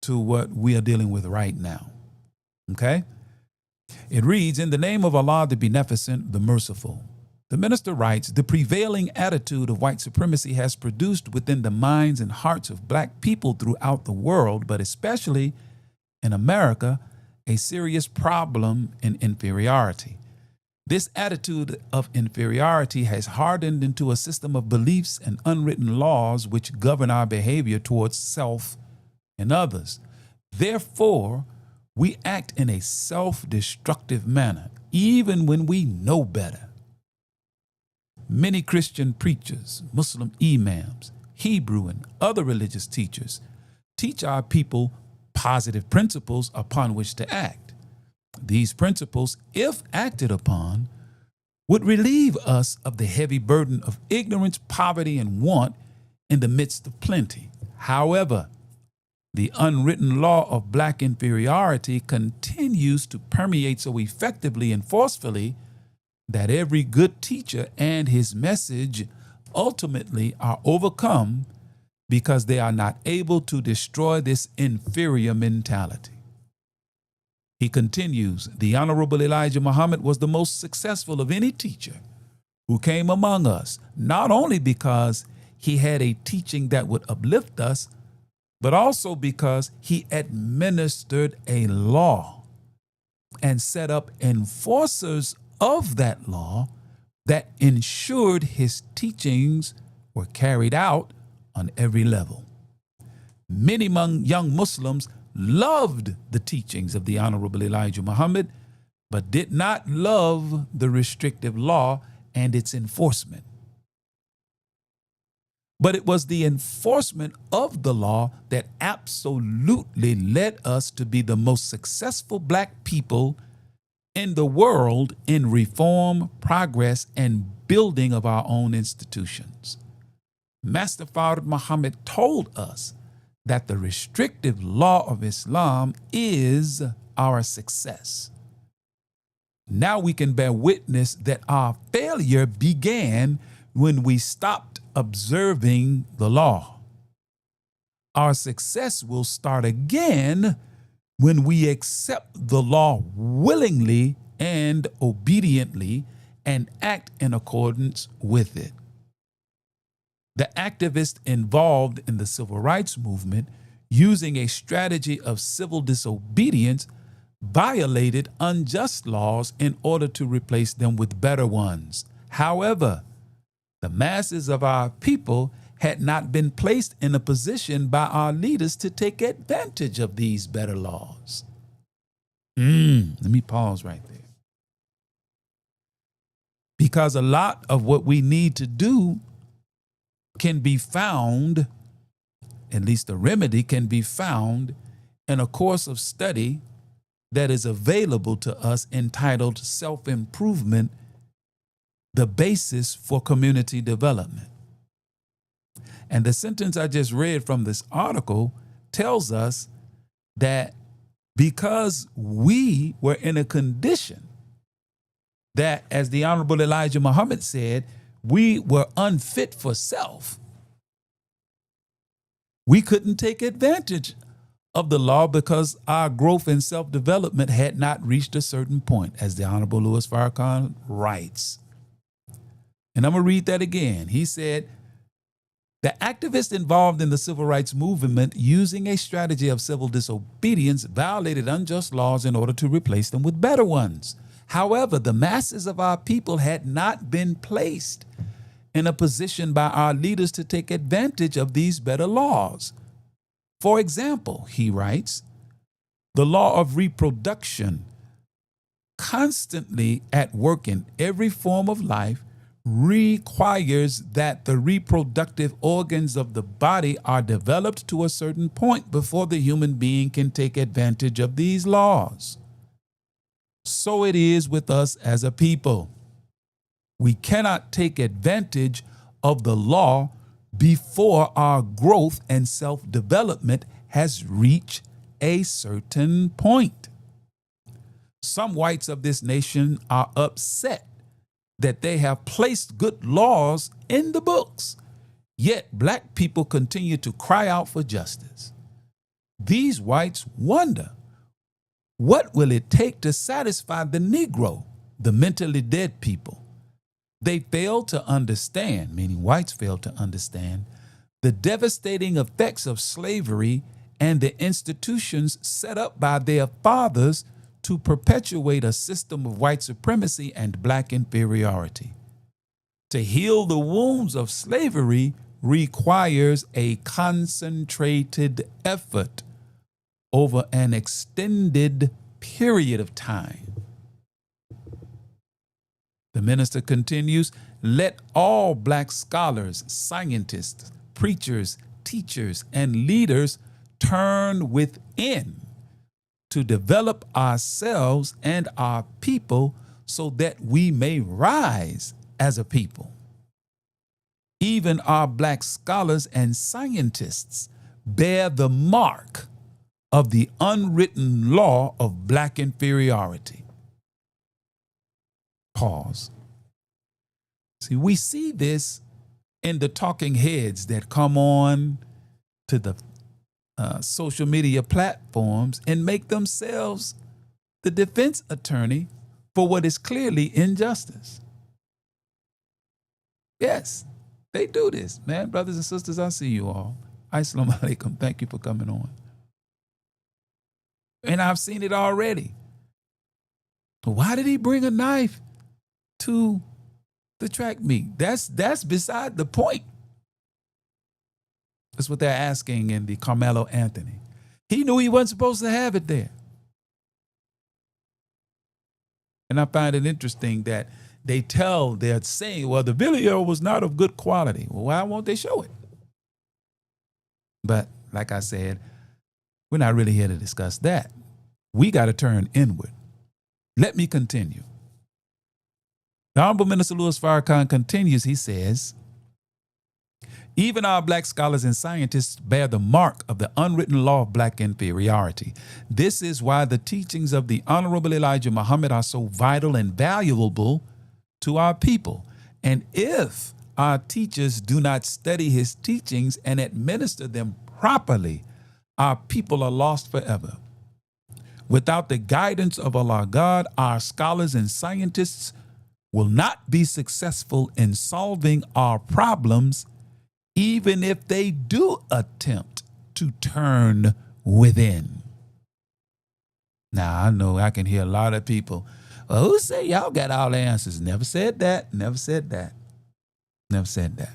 to what we are dealing with right now. Okay? It reads, in the name of Allah, the Beneficent, the Merciful. The minister writes, the prevailing attitude of white supremacy has produced within the minds and hearts of black people throughout the world, but especially in America, a serious problem in inferiority. This attitude of inferiority has hardened into a system of beliefs and unwritten laws which govern our behavior towards self and others. Therefore, we act in a self-destructive manner, even when we know better. Many Christian preachers, Muslim imams, Hebrew and other religious teachers teach our people positive principles upon which to act. These principles, if acted upon, would relieve us of the heavy burden of ignorance, poverty, and want in the midst of plenty. However, the unwritten law of black inferiority continues to permeate so effectively and forcefully that every good teacher and his message ultimately are overcome because they are not able to destroy this inferior mentality. He continues, the Honorable Elijah Muhammad was the most successful of any teacher who came among us, not only because he had a teaching that would uplift us, but also because he administered a law and set up enforcers of that law that ensured his teachings were carried out on every level. Many among young Muslims loved the teachings of the Honorable Elijah Muhammad, but did not love the restrictive law and its enforcement. But it was the enforcement of the law that absolutely led us to be the most successful black people in the world in reform, progress, and building of our own institutions. Master Fard Muhammad told us that the restrictive law of Islam is our success. Now we can bear witness that our failure began when we stopped observing the law. Our success will start again when we accept the law willingly and obediently and act in accordance with it. The activists involved in the civil rights movement, using a strategy of civil disobedience, violated unjust laws in order to replace them with better ones. However, the masses of our people had not been placed in a position by our leaders to take advantage of these better laws. Let me pause right there. Because a lot of what we need to do can be found, at least the remedy can be found, in a course of study that is available to us entitled Self-Improvement, the Basis for Community Development. And the sentence I just read from this article tells us that because we were in a condition that, as the Honorable Elijah Muhammad said, we were unfit for self, we couldn't take advantage of the law because our growth and self-development had not reached a certain point, as the Honorable Louis Farrakhan writes. And I'm going to read that again. He said, the activists involved in the civil rights movement, using a strategy of civil disobedience, violated unjust laws in order to replace them with better ones. However, the masses of our people had not been placed in a position by our leaders to take advantage of these better laws. For example, he writes, the law of reproduction, constantly at work in every form of life, requires that the reproductive organs of the body are developed to a certain point before the human being can take advantage of these laws. So it is with us as a people. We cannot take advantage of the law before our growth and self-development has reached a certain point. Some whites of this nation are upset that they have placed good laws in the books, yet black people continue to cry out for justice. These whites wonder, what will it take to satisfy the Negro, the mentally dead people? They fail to understand, meaning whites fail to understand, the devastating effects of slavery and the institutions set up by their fathers to perpetuate a system of white supremacy and black inferiority. To heal the wounds of slavery requires a concentrated effort over an extended period of time. The minister continues, let all black scholars, scientists, preachers, teachers, and leaders turn within to develop ourselves and our people so that we may rise as a people. Even our black scholars and scientists bear the mark of the unwritten law of black inferiority. Pause. See, we see this in the talking heads that come on to the social media platforms and make themselves the defense attorney for what is clearly injustice. Yes, they do this, man. Brothers and sisters, I see you all. Assalamu alaikum. Thank you for coming on. And I've seen it already. Why did he bring a knife to the track meet? That's beside the point. That's what they're asking in the Carmelo Anthony. He knew he wasn't supposed to have it there. And I find it interesting that they're saying, well, the video was not of good quality. Well, why won't they show it? But like I said, we're not really here to discuss that. We got to turn inward. Let me continue. The Honorable Minister Louis Farrakhan continues, he says, even our black scholars and scientists bear the mark of the unwritten law of black inferiority. This is why the teachings of the Honorable Elijah Muhammad are so vital and valuable to our people. And if our teachers do not study his teachings and administer them properly, our people are lost forever. Without the guidance of Allah God, our scholars and scientists will not be successful in solving our problems, even if they do attempt to turn within. Now, I know I can hear a lot of people, well, who say y'all got all the answers? Never said that, never said that, never said that.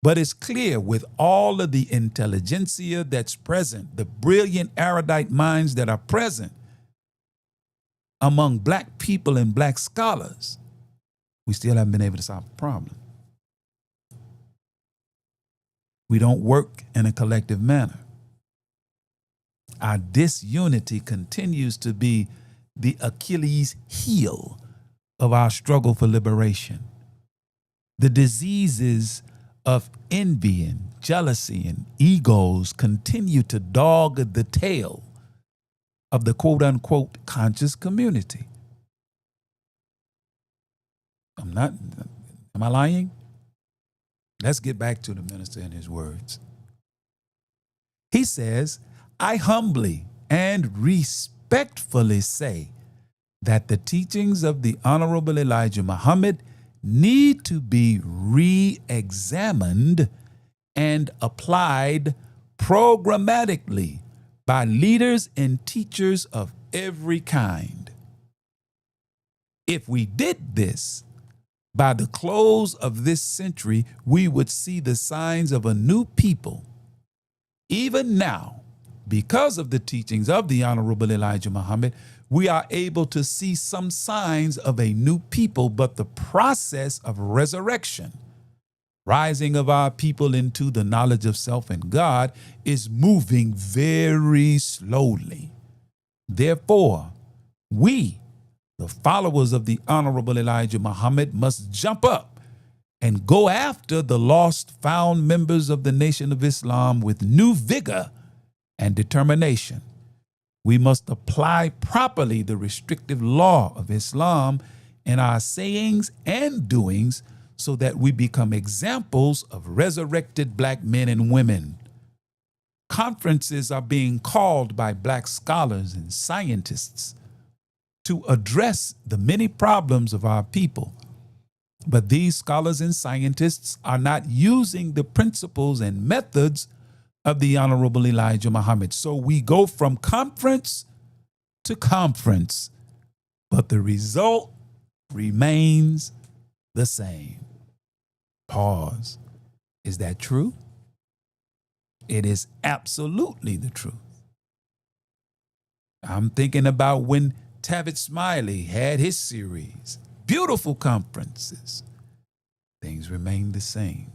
But it's clear with all of the intelligentsia that's present, the brilliant erudite minds that are present among black people and black scholars, we still haven't been able to solve the problem. We don't work in a collective manner. Our disunity continues to be the Achilles heel of our struggle for liberation. The diseases of envy and jealousy and egos continue to dog the tail of the quote-unquote conscious community. Am I lying? Let's get back to the minister and his words. He says, I humbly and respectfully say that the teachings of the Honorable Elijah Muhammad need to be re-examined and applied programmatically by leaders and teachers of every kind. If we did this, by the close of this century, we would see the signs of a new people. Even now, because of the teachings of the Honorable Elijah Muhammad, we are able to see some signs of a new people, but the process of resurrection, rising of our people into the knowledge of self and God, is moving very slowly. Therefore, we, the followers of the Honorable Elijah Muhammad, must jump up and go after the lost found members of the Nation of Islam with new vigor and determination. We must apply properly the restrictive law of Islam in our sayings and doings so that we become examples of resurrected black men and women. Conferences are being called by black scholars and scientists to address the many problems of our people. But these scholars and scientists are not using the principles and methods of the Honorable Elijah Muhammad. So we go from conference to conference, but the result remains the same. Pause. Is that true? It is absolutely the truth. I'm thinking about when Tavis Smiley had his series, beautiful conferences. Things remain the same.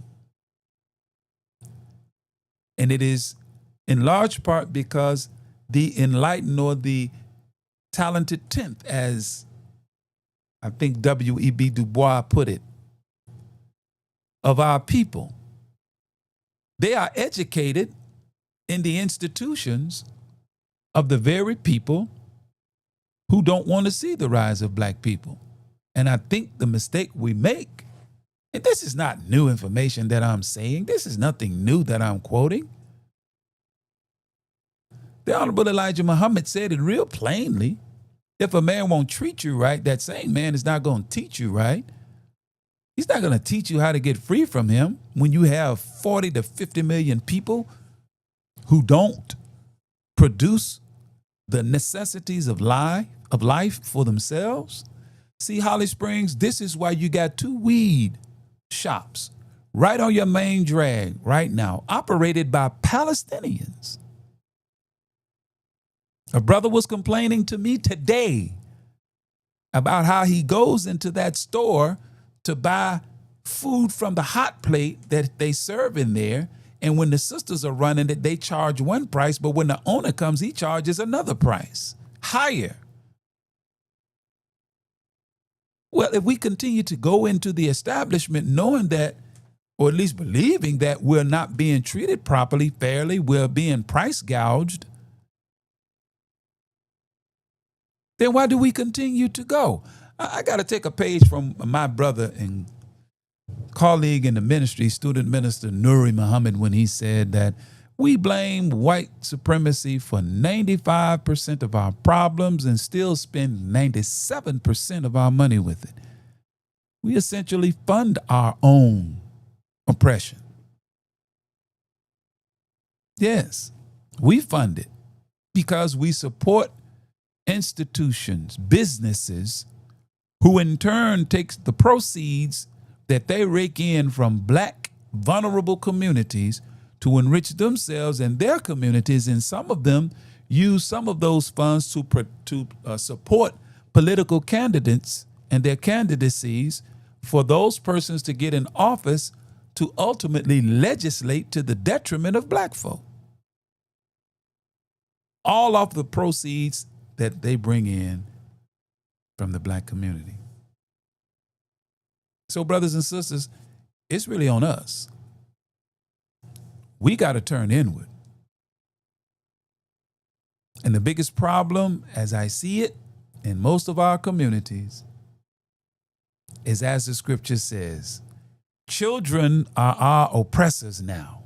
And it is in large part because the enlightened or the talented tenth, as I think W.E.B. Du Bois put it, of our people, they are educated in the institutions of the very people who don't want to see the rise of black people. And I think the mistake we make, and this is not new information that I'm saying, this is nothing new that I'm quoting. The Honorable Elijah Muhammad said it real plainly. If a man won't treat you right, that same man is not going to teach you right. He's not going to teach you how to get free from him when you have 40 to 50 million people who don't produce the necessities of life for themselves. See, Holly Springs, this is why you got 2 weed shops right on your main drag right now, operated by Palestinians. A brother was complaining to me today about how he goes into that store to buy food from the hot plate that they serve in there. And when the sisters are running it, they charge one price, but when the owner comes, he charges another price, higher. Well, if we continue to go into the establishment knowing that, or at least believing that we're not being treated properly, fairly, we're being price gouged, then why do we continue to go? I got to take a page from my brother and colleague in the ministry, student minister Nuri Muhammad, when he said that we blame white supremacy for 95% of our problems and still spend 97% of our money with it. We essentially fund our own oppression. Yes, we fund it because we support institutions, businesses, who in turn takes the proceeds that they rake in from black vulnerable communities to enrich themselves and their communities, and some of them use some of those funds to support political candidates and their candidacies for those persons to get in office to ultimately legislate to the detriment of black folk. All of the proceeds that they bring in from the black community. So, brothers and sisters, it's really on us. We got to turn inward. And the biggest problem, as I see it in most of our communities, is, as the scripture says, children are our oppressors now,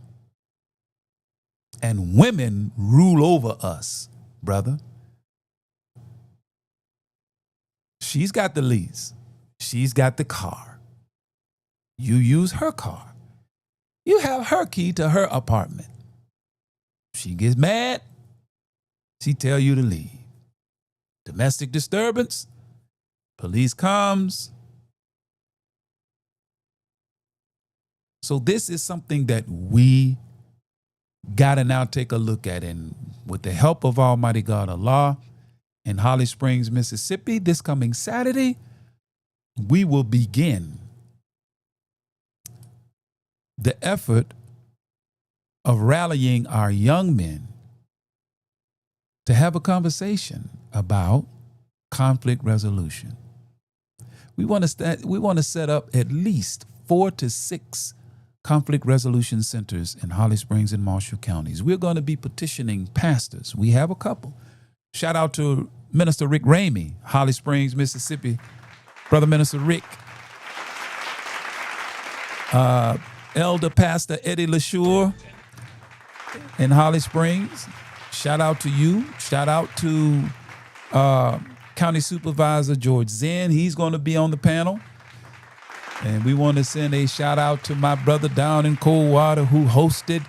and women rule over us, brother. She's got the lease. She's got the car. You use her car. You have her key to her apartment. She gets mad, she tell you to leave. Domestic disturbance, police comes. So this is something that we got to now take a look at. And with the help of Almighty God Allah, in Holly Springs, Mississippi, this coming Saturday, we will begin the effort of rallying our young men to have a conversation about conflict resolution. We want to set up at least 4 to 6 conflict resolution centers in Holly Springs and Marshall counties. We're going to be petitioning pastors. We have a couple. Shout out to Minister Rick Ramey, Holly Springs, Mississippi. Brother Minister Rick. Elder Pastor Eddie LaSure in Holly Springs. Shout out to you. Shout out to County Supervisor George Zinn. He's going to be on the panel. And we want to send a shout out to my brother down in Coldwater who hosted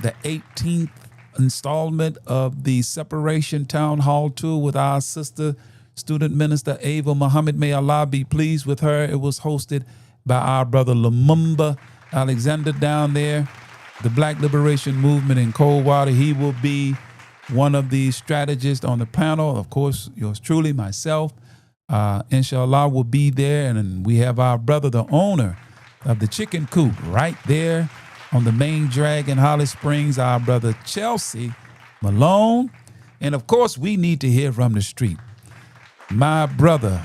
the 18th installment of the Separation Town Hall Tour with our sister, student minister Ava Muhammad. May Allah be pleased with her. It was hosted by our brother Lumumba Alexander down there, the Black Liberation Movement in Coldwater. He will be one of the strategists on the panel. Of course, yours truly, myself, inshallah, will be there. And we have our brother, the owner of the Chicken Coop, right there on the main drag in Holly Springs, our brother Chelsea Malone. And of course, we need to hear from the street. My brother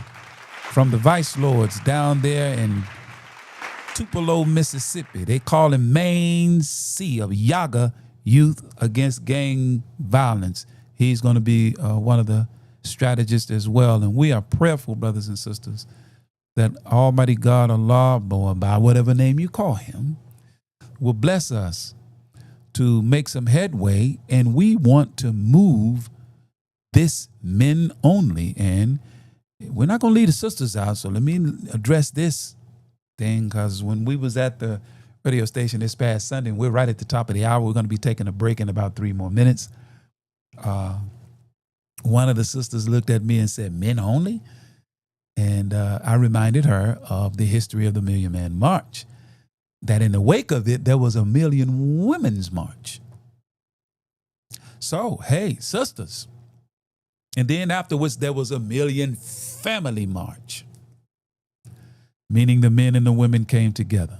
from the Vice Lords down there in Tupelo, Mississippi. They call him Main C of Yaga Youth Against Gang Violence. He's going to be one of the strategists as well. And we are prayerful, brothers and sisters, that Almighty God, Allah, or by whatever name you call him, will bless us to make some headway. And we want to move this men only. And we're not going to leave the sisters out. So let me address this thing, because when we was at the radio station this past Sunday, and we're right at the top of the hour, we're going to be taking a break in about 3 more minutes. One of the sisters looked at me and said, men only? And I reminded her of the history of the Million Man March, that in the wake of it, there was a Million Women's March. So, hey, sisters. And then afterwards, there was a Million Family March, meaning the men and the women came together.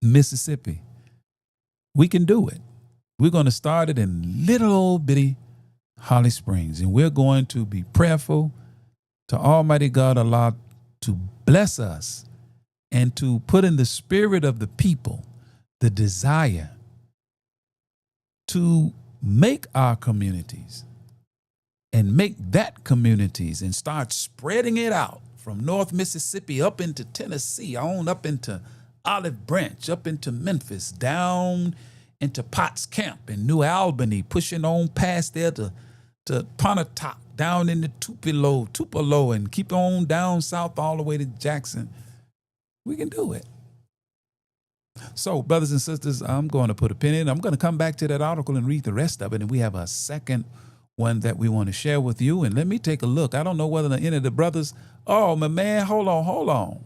Mississippi, we can do it. We're going to start it in little old bitty Holly Springs, and we're going to be prayerful to Almighty God, Allah, to bless us and to put in the spirit of the people the desire to make our communities and make that communities and start spreading it out from North Mississippi up into Tennessee, on up into Olive Branch, up into Memphis, down into Potts Camp in New Albany, pushing on past there to Pontotoc, down into Tupelo, and keep on down south all the way to Jackson. We can do it. So, brothers and sisters, I'm going to put a pin in. I'm going to come back to that article and read the rest of it, and we have a second one that we want to share with you. And let me take a look. I don't know whether any of the brothers, oh, my man, hold on.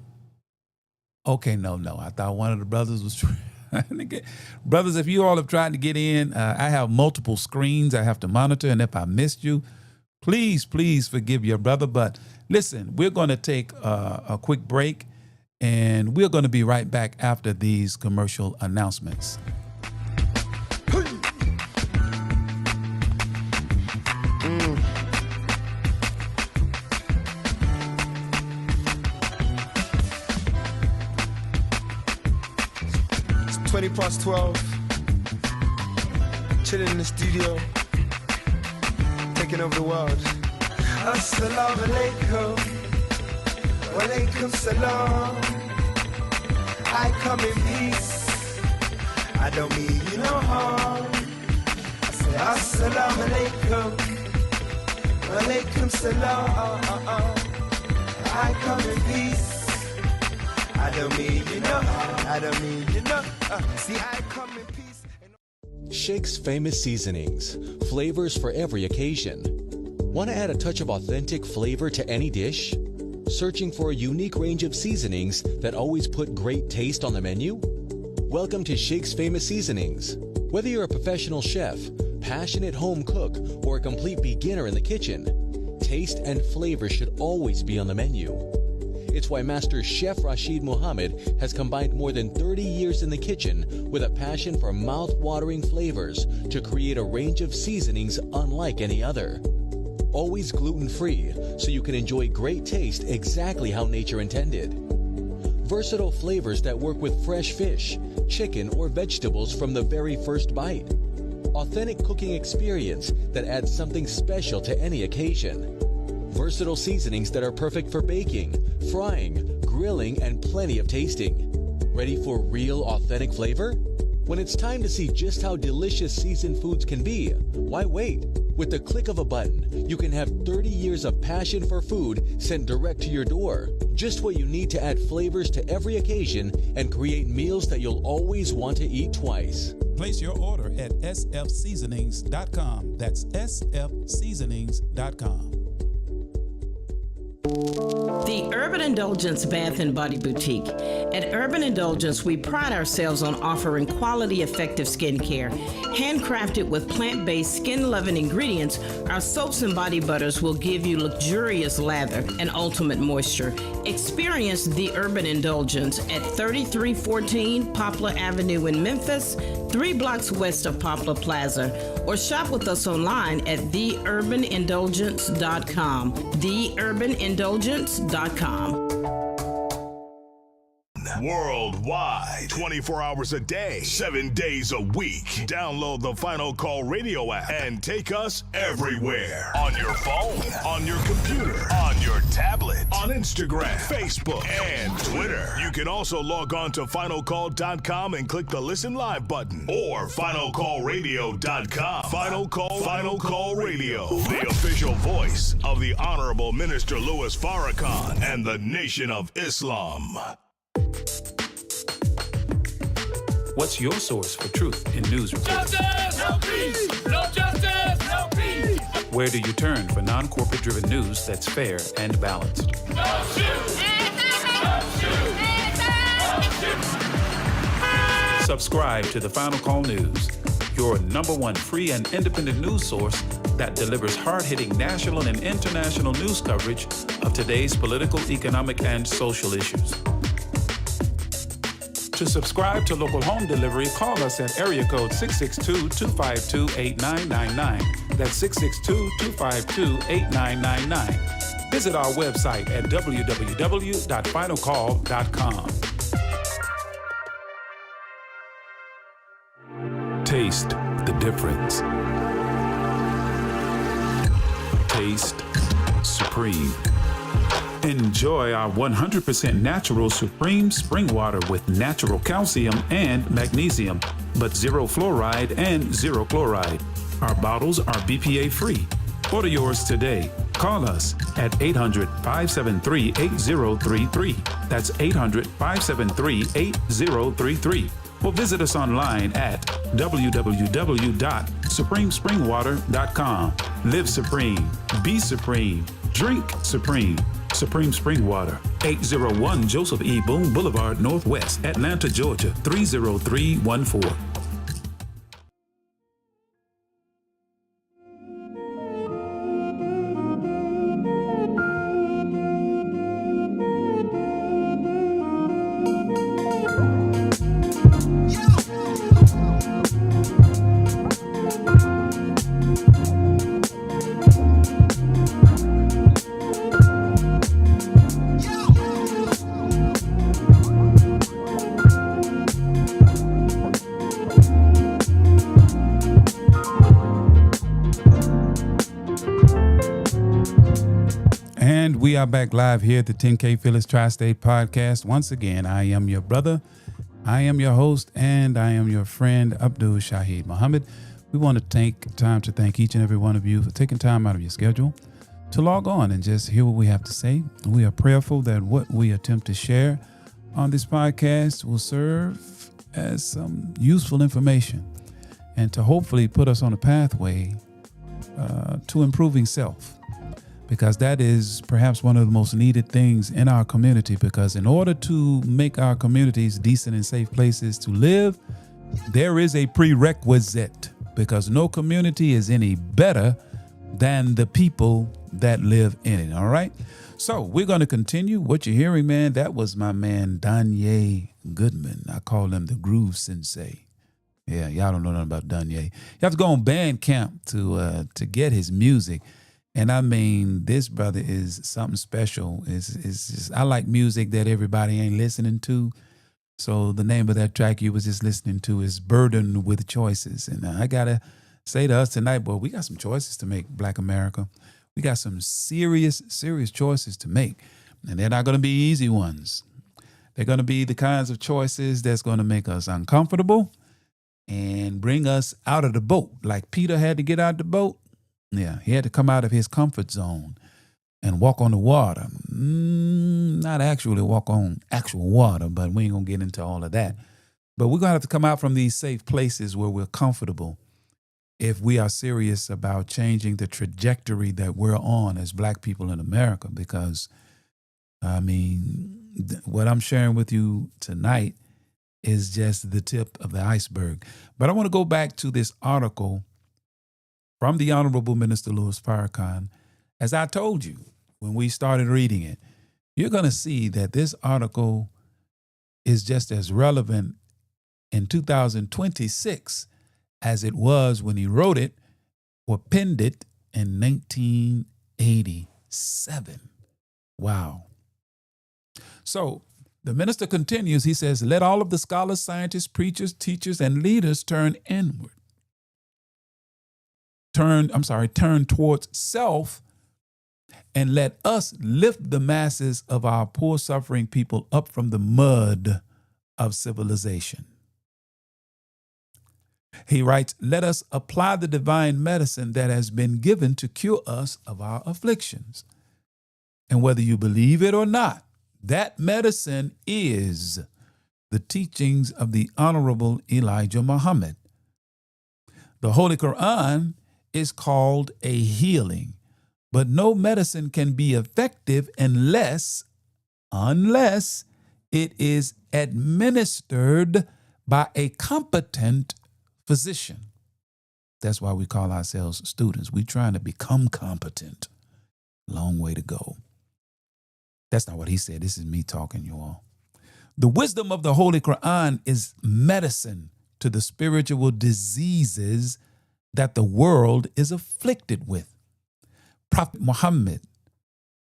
Okay, no. I thought one of the brothers was trying to get. Brothers, if you all have tried to get in, I have multiple screens I have to monitor. And if I missed you, please forgive your brother. But listen, we're going to take a quick break, and we're going to be right back after these commercial announcements. 20 past 12, chilling in the studio, taking over the world. Assalamu alaikum, wa alaikum salam. I come in peace, I don't mean you no harm. I say assalamu alaikum, wa alaikum salam. I come in peace, I don't mean you know, see I come in peace. Shake's famous seasonings, flavors for every occasion. Want to add a touch of authentic flavor to any dish? Searching for a unique range of seasonings that always put great taste on the menu? Welcome to Shake's famous seasonings. Whether you're a professional chef, passionate home cook, or a complete beginner in the kitchen, taste and flavor should always be on the menu. It's why Master Chef Rashid Muhammad has combined more than 30 years in the kitchen with a passion for mouth-watering flavors to create a range of seasonings unlike any other. Always gluten-free, so you can enjoy great taste exactly how nature intended. Versatile flavors that work with fresh fish, chicken, or vegetables from the very first bite. Authentic cooking experience that adds something special to any occasion. Versatile seasonings that are perfect for baking, frying, grilling, and plenty of tasting. Ready for real, authentic flavor? When it's time to see just how delicious seasoned foods can be, why wait? With the click of a button, you can have 30 years of passion for food sent direct to your door. Just what you need to add flavors to every occasion and create meals that you'll always want to eat twice. Place your order at sfseasonings.com. That's sfseasonings.com. The Urban Indulgence Bath and Body Boutique. At Urban Indulgence, we pride ourselves on offering quality, effective skincare. Handcrafted with plant-based, skin-loving ingredients, our soaps and body butters will give you luxurious lather and ultimate moisture. Experience the Urban Indulgence at 3314 Poplar Avenue in Memphis, 3 blocks west of Poplar Plaza, or shop with us online at theurbanindulgence.com. theurbanindulgence.com. Worldwide, 24 hours a day, 7 days a week. Download the Final Call radio app and take us everywhere. On your phone, on your computer, on your tablet, on Instagram, Facebook, and Twitter. You can also log on to finalcall.com and click the Listen Live button or finalcallradio.com. Final Call Radio, the official voice of the Honorable Minister Louis Farrakhan and the Nation of Islam. What's your source for truth in news reports? Justice, no peace. No justice, no peace. Where do you turn for non-corporate driven news that's fair and balanced? No shoot. No shoot. No shoot. Subscribe to the Final Call News, your #1 free and independent news source that delivers hard-hitting national and international news coverage of today's political, economic, and social issues. To subscribe to local home delivery, call us at area code 662-252-8999. That's 662-252-8999. Visit our website at www.finalcall.com. Taste the difference. Taste supreme. Enjoy our 100% natural Supreme Spring Water with natural calcium and magnesium, but zero fluoride and zero chloride. Our bottles are BPA free. Order yours today. Call us at 800-573-8033. That's 800-573-8033. Or visit us online at www.supremespringwater.com. Live supreme. Be supreme. Drink supreme. Supreme Spring Water, 801 Joseph E. Boone Boulevard, Northwest, Atlanta, Georgia, 30314. We are back live here at the 10K Phyllis Tri-State Podcast. Once again, I am your brother, I am your host, and I am your friend, Abdul Shaheed Muhammad. We want to take time to thank each and every one of you for taking time out of your schedule to log on and just hear what we have to say. We are prayerful that what we attempt to share on this podcast will serve as some useful information and to hopefully put us on a pathway to improving self. Because that is perhaps one of the most needed things in our community. Because in order to make our communities decent and safe places to live, there is a prerequisite. Because no community is any better than the people that live in it. All right. So we're going to continue. What you're hearing, man, that was my man, Danye Goodman. I call him the Groove Sensei. Yeah, y'all don't know nothing about Danye. You have to go on Bandcamp to get his music. And I mean, this brother is something special. It's just, I like music that everybody ain't listening to. So the name of that track you was just listening to is Burdened with Choices. And I got to say to us tonight, boy, we got some choices to make, Black America. We got some serious, serious choices to make. And they're not going to be easy ones. They're going to be the kinds of choices that's going to make us uncomfortable and bring us out of the boat. Like Peter had to get out of the boat. Yeah, he had to come out of his comfort zone and walk on the water. Not actually walk on actual water, but we ain't going to get into all of that. But we're going to have to come out from these safe places where we're comfortable if we are serious about changing the trajectory that we're on as Black people in America. Because, I mean, what I'm sharing with you tonight is just the tip of the iceberg. But I want to go back to this article from the Honorable Minister Louis Farrakhan. As I told you when we started reading it, you're going to see that this article is just as relevant in 2026 as it was when he wrote it or penned it in 1987. Wow. So the minister continues, he says, let all of the scholars, scientists, preachers, teachers, and leaders turn inward. Turn towards self, and let us lift the masses of our poor, suffering people up from the mud of civilization. He writes, let us apply the divine medicine that has been given to cure us of our afflictions. And whether you believe it or not, that medicine is the teachings of the Honorable Elijah Muhammad. The Holy Quran is called a healing, but no medicine can be effective unless it is administered by a competent physician. That's why we call ourselves students. We're trying to become competent. Long way to go. That's not what he said. This is me talking, you all. The wisdom of the Holy Quran is medicine to the spiritual diseases that the world is afflicted with. Prophet Muhammad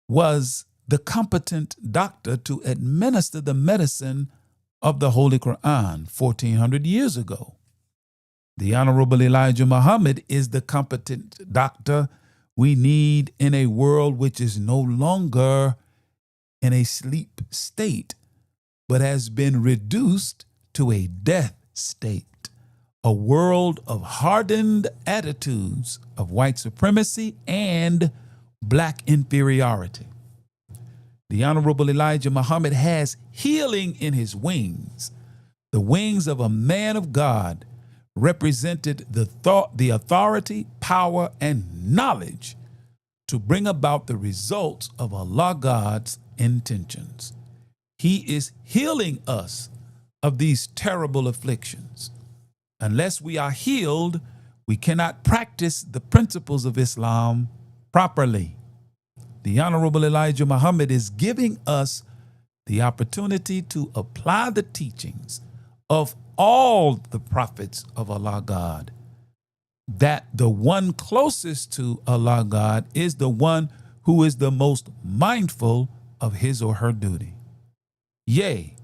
was the competent doctor to administer the medicine of the Holy Quran 1,400 years ago. The Honorable Elijah Muhammad is the competent doctor we need in a world which is no longer in a sleep state, but has been reduced to a death state, a world of hardened attitudes of white supremacy and Black inferiority. The Honorable Elijah Muhammad has healing in his wings. The wings of a man of God represented the authority, power, and knowledge to bring about the results of Allah God's intentions. He is healing us of these terrible afflictions. Unless we are healed, we cannot practice the principles of Islam properly. The Honorable Elijah Muhammad is giving us the opportunity to apply the teachings of all the prophets of Allah God, that the one closest to Allah God is the one who is the most mindful of his or her duty. Yea,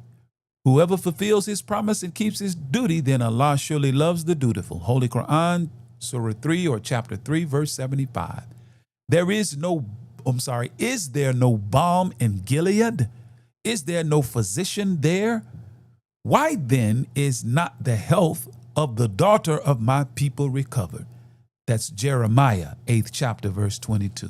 whoever fulfills his promise and keeps his duty, then Allah surely loves the dutiful. Holy Quran, Surah 3 or chapter 3, verse 75. Is there no balm in Gilead? Is there no physician there? Why then is not the health of the daughter of my people recovered? That's Jeremiah 8th chapter, verse 22.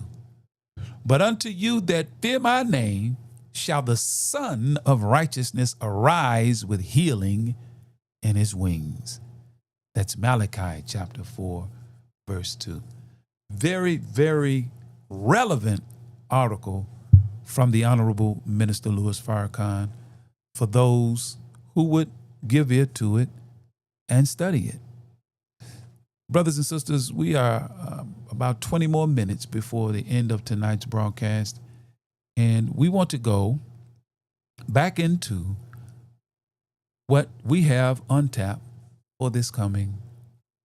But unto you that fear my name shall the Son of Righteousness arise with healing in his wings. That's Malachi chapter 4, verse 2. Very, very relevant article from the Honorable Minister Louis Farrakhan for those who would give ear to it and study it. Brothers and sisters, we are about 20 more minutes before the end of tonight's broadcast, and we want to go back into what we have on tap for this coming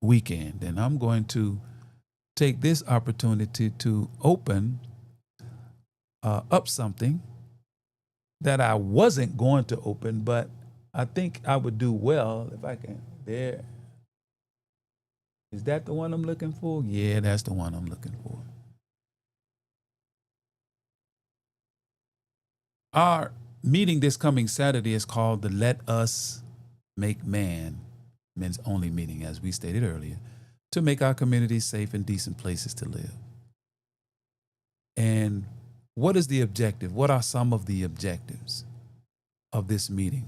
weekend. And I'm going to take this opportunity to open up something that I wasn't going to open, but I think I would do well if I can. There. Is that the one I'm looking for? Yeah, that's the one I'm looking for. Our meeting this coming Saturday is called the Let Us Make Man, men's only meeting, as we stated earlier, to make our communities safe and decent places to live. And what is the objective? What are some of the objectives of this meeting?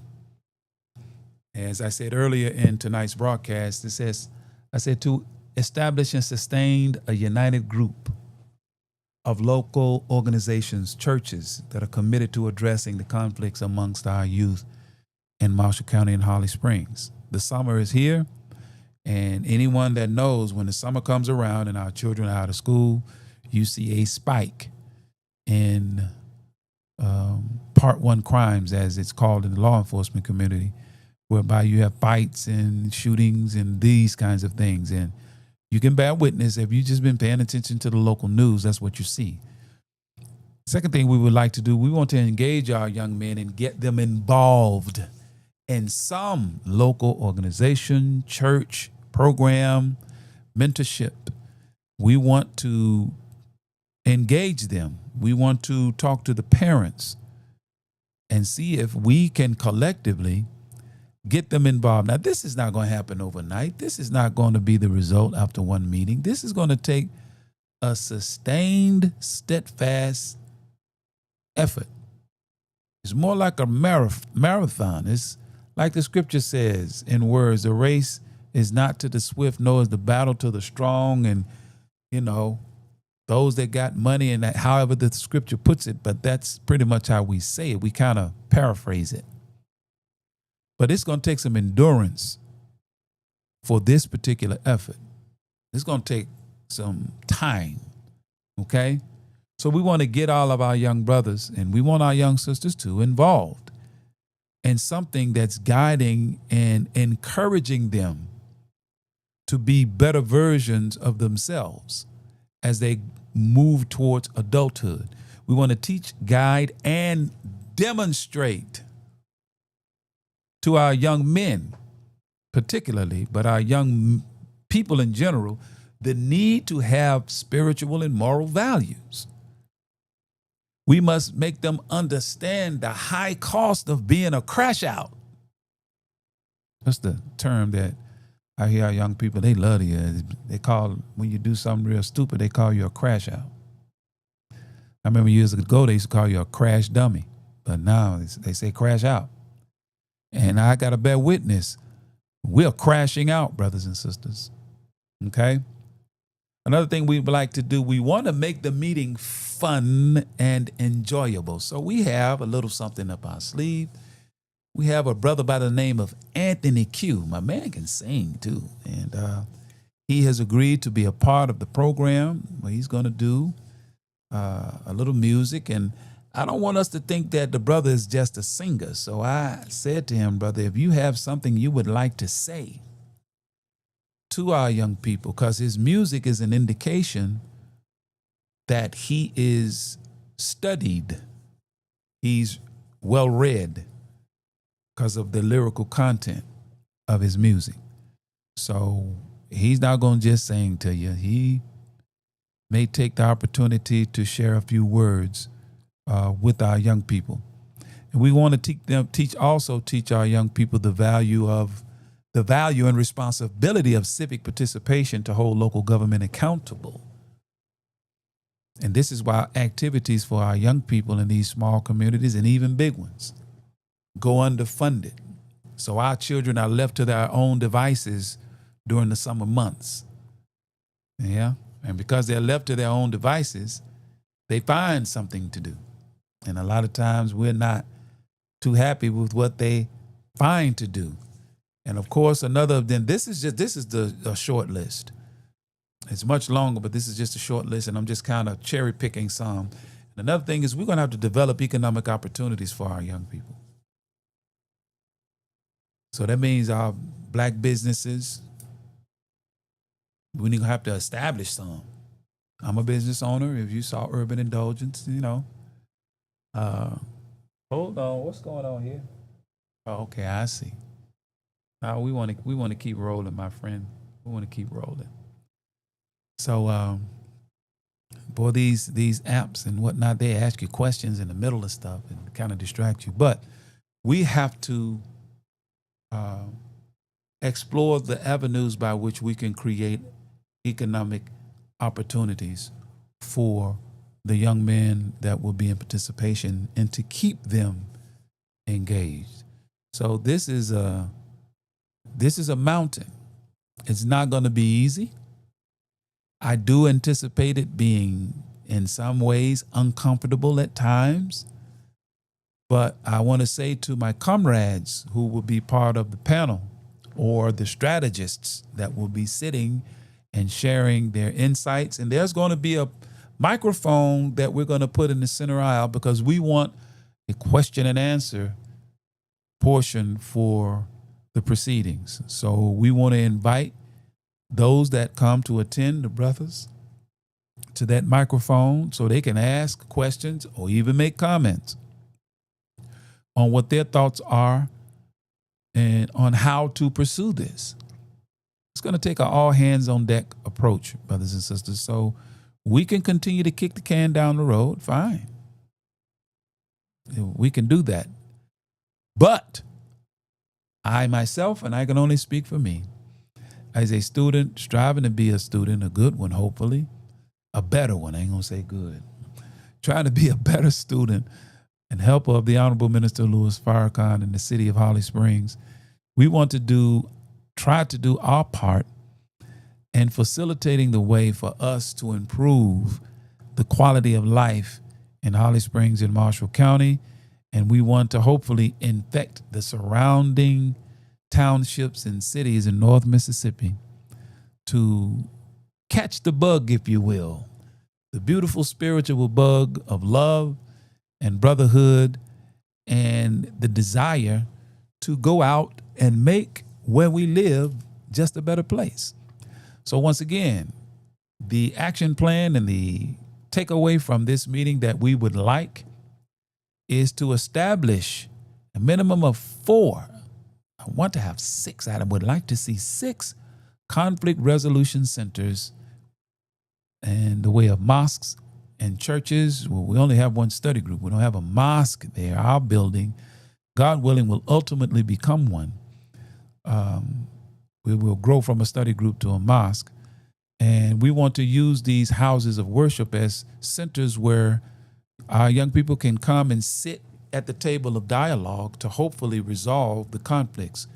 As I said earlier in tonight's broadcast, it says, I said to establish and sustain a united group of local organizations, churches that are committed to addressing the conflicts amongst our youth in Marshall County and Holly Springs. The summer is here, and anyone that knows when the summer comes around and our children are out of school, you see a spike in Part 1 crimes, as it's called in the law enforcement community, whereby you have fights and shootings and these kinds of things. And you can bear witness, if you've just been paying attention to the local news, that's what you see. Second thing we would like to do, we want to engage our young men and get them involved in some local organization, church, program, mentorship. We want to engage them. We want to talk to the parents and see if we can collectively get them involved. Now, this is not going to happen overnight. This is not going to be the result after one meeting. This is going to take a sustained, steadfast effort. It's more like a marathon. It's like the scripture says in words, the race is not to the swift, nor is the battle to the strong, and, you know, those that got money, and that, however the scripture puts it, but that's pretty much how we say it. We kind of paraphrase it. But it's going to take some endurance for this particular effort. It's going to take some time, okay? So we want to get all of our young brothers, and we want our young sisters too, involved in something that's guiding and encouraging them to be better versions of themselves as they move towards adulthood. We want to teach, guide, and demonstrate to our young men particularly, but our young people in general, the need to have spiritual and moral values. We must make them understand the high cost of being a crash out. That's the term that I hear our young people, they love to hear. They call, when you do something real stupid, they call you a crash out. I remember years ago, they used to call you a crash dummy, but now they say crash out. And I got to bear witness. We're crashing out, brothers and sisters. Okay? Another thing we would like to do, we want to make the meeting fun and enjoyable. So we have a little something up our sleeve. We have a brother by the name of Anthony Q. My man can sing too. And he has agreed to be a part of the program where he's going to do a little music. And I don't want us to think that the brother is just a singer. So I said to him, brother, if you have something you would like to say to our young people, because his music is an indication that he is studied, he's well read because of the lyrical content of his music. So he's not going to just sing to you. He may take the opportunity to share a few words with our young people. And we want to teach our young people the value and responsibility of civic participation to hold local government accountable. And this is why activities for our young people in these small communities and even big ones go underfunded. So our children are left to their own devices during the summer months. Yeah. And because they're left to their own devices, they find something to do. And a lot of times we're not too happy with what they find to do. And of course, this is a short list. It's much longer, but this is just a short list, and I'm just kind of cherry picking some. And another thing is we're going to have to develop economic opportunities for our young people. So that means our black businesses, we're going to have to establish some. I'm a business owner. If you saw Urban Indulgence, Hold on. What's going on here? Oh, okay, I see. Now we want to keep rolling, my friend. We want to keep rolling. So, boy, these apps and whatnot, they ask you questions in the middle of stuff and kind of distract you. But we have to explore the avenues by which we can create economic opportunities for the young men that will be in participation and to keep them engaged. So this is a mountain. It's not going to be easy. I do anticipate it being in some ways uncomfortable at times. But I want to say to my comrades who will be part of the panel or the strategists that will be sitting and sharing their insights, and there's going to be a microphone that we're going to put in the center aisle because we want a question and answer portion for the proceedings. So we want to invite those that come to attend, the brothers, to that microphone so they can ask questions or even make comments on what their thoughts are and on how to pursue this. It's going to take an all hands on deck approach, brothers and sisters. So we can continue to kick the can down the road. Fine. We can do that. But I myself, and I can only speak for me, as a student, striving to be a student, a good one, hopefully, a better one, I ain't gonna say good, trying to be a better student and helper of the Honorable Minister Louis Farrakhan in the city of Holly Springs, we want to try to do our part in facilitating the way for us to improve the quality of life in Holly Springs and Marshall County. And we want to hopefully infect the surrounding townships and cities in North Mississippi to catch the bug, if you will, the beautiful spiritual bug of love and brotherhood and the desire to go out and make where we live just a better place. So once again, the action plan and the takeaway from this meeting that we would like is to establish a minimum of 4. I want to have 6. I would like to see 6 conflict resolution centers in the way of mosques and churches. Well, we only have one study group. We don't have a mosque there. Our building, God willing, will ultimately become one. We will grow from a study group to a mosque. And we want to use these houses of worship as centers where our young people can come and sit at the table of dialogue to hopefully resolve the conflicts.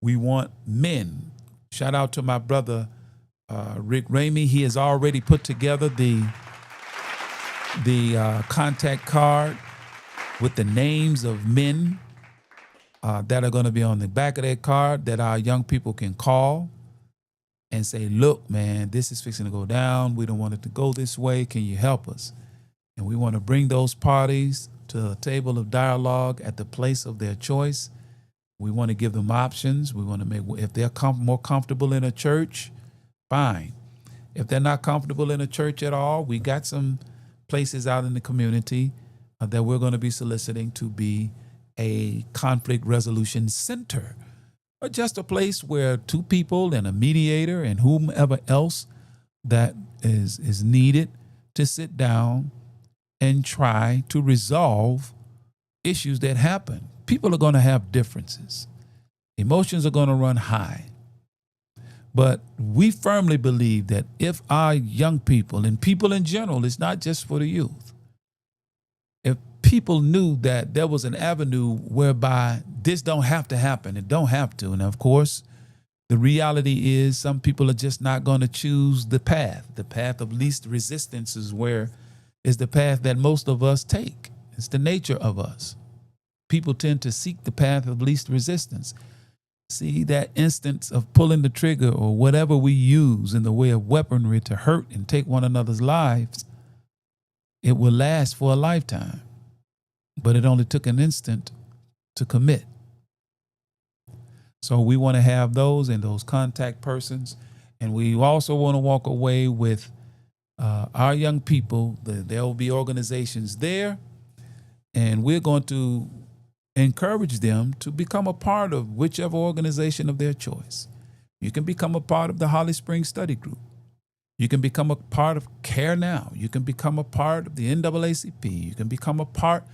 We want men. Shout out to my brother, Rick Ramey. He has already put together the contact card with the names of men that are going to be on the back of that card that our young people can call and say, look, man, this is fixing to go down. We don't want it to go this way. Can you help us? And we want to bring those parties to a table of dialogue at the place of their choice. We want to give them options. We want to make, if they're more comfortable in a church, fine. If they're not comfortable in a church at all, we got some places out in the community that we're going to be soliciting to be a conflict resolution center, or just a place where 2 people and a mediator and whomever else that is needed to sit down and try to resolve issues that happen. People are going to have differences. Emotions are going to run high. But we firmly believe that if our young people and people in general, it's not just for the youth, if people knew that there was an avenue whereby this don't have to happen, it don't have to. And of course, the reality is some people are just not going to choose the path. The path of least resistance is the path that most of us take. It's the nature of us. People tend to seek the path of least resistance. See, that instance of pulling the trigger or whatever we use in the way of weaponry to hurt and take one another's lives, it will last for a lifetime. But it only took an instant to commit. So we want to have those and those contact persons. And we also want to walk away with our young people. There will be organizations there. And we're going to encourage them to become a part of whichever organization of their choice. You can become a part of the Holly Springs Study Group. You can become a part of Care Now. You can become a part of the NAACP. You can become a part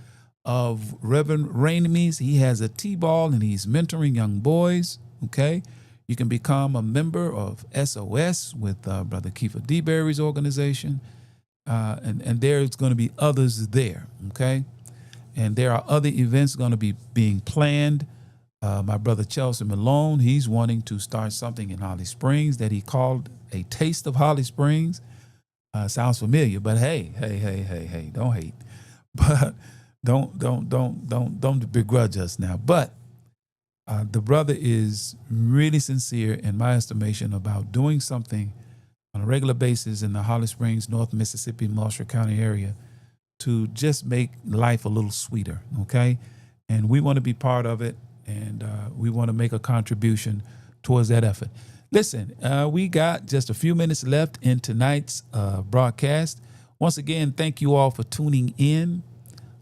of Reverend Rainey's. He has a T-ball and he's mentoring young boys, okay? You can become a member of SOS with Brother Kiefer DeBerry's organization, and there's going to be others there, okay? And there are other events going to be being planned. My brother Chelsea Malone, he's wanting to start something in Holly Springs that he called A Taste of Holly Springs. Sounds familiar, but hey, don't hate. But don't begrudge us now. But the brother is really sincere, in my estimation, about doing something on a regular basis in the Holly Springs, North Mississippi, Marshall County area to just make life a little sweeter, okay? And we want to be part of it, and we want to make a contribution towards that effort. Listen, we got just a few minutes left in tonight's broadcast. Once again, thank you all for tuning in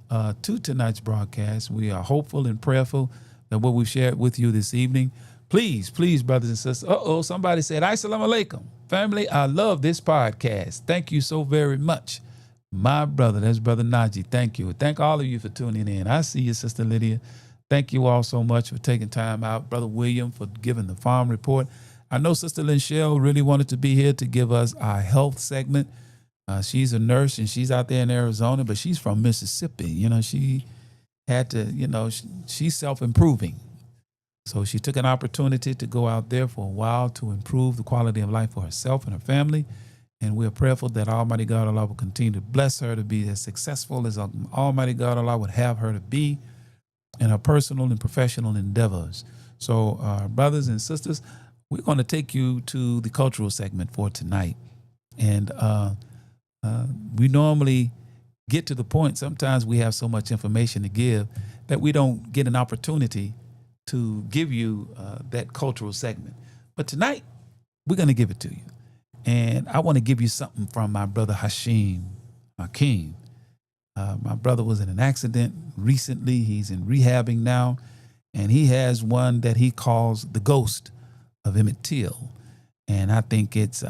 to tonight's broadcast. We are hopeful and prayerful that what we've shared with you this evening. Please, brothers and sisters. Somebody said, Assalamu alaikum. Family, I love this podcast. Thank you so very much. My brother, that's Brother Najee. Thank you. Thank all of you for tuning in. I see you, Sister Lydia. Thank you all so much for taking time out. Brother William for giving the farm report. I know Sister Lynchelle really wanted to be here to give us our health segment. She's a nurse and she's out there in Arizona, but she's from Mississippi. You know, she had to, she's self-improving. So she took an opportunity to go out there for a while to improve the quality of life for herself and her family. And we're prayerful that Almighty God Allah will continue to bless her to be as successful as Almighty God Allah would have her to be in her personal and professional endeavors. So, brothers and sisters, we're going to take you to the cultural segment for tonight. And we normally get to the point, sometimes we have so much information to give that we don't get an opportunity to give you that cultural segment. But tonight, we're going to give it to you. And I want to give you something from my brother Hakeem. My brother was in an accident recently. He's in rehabbing now. And he has one that he calls the ghost of Emmett Till. And I think it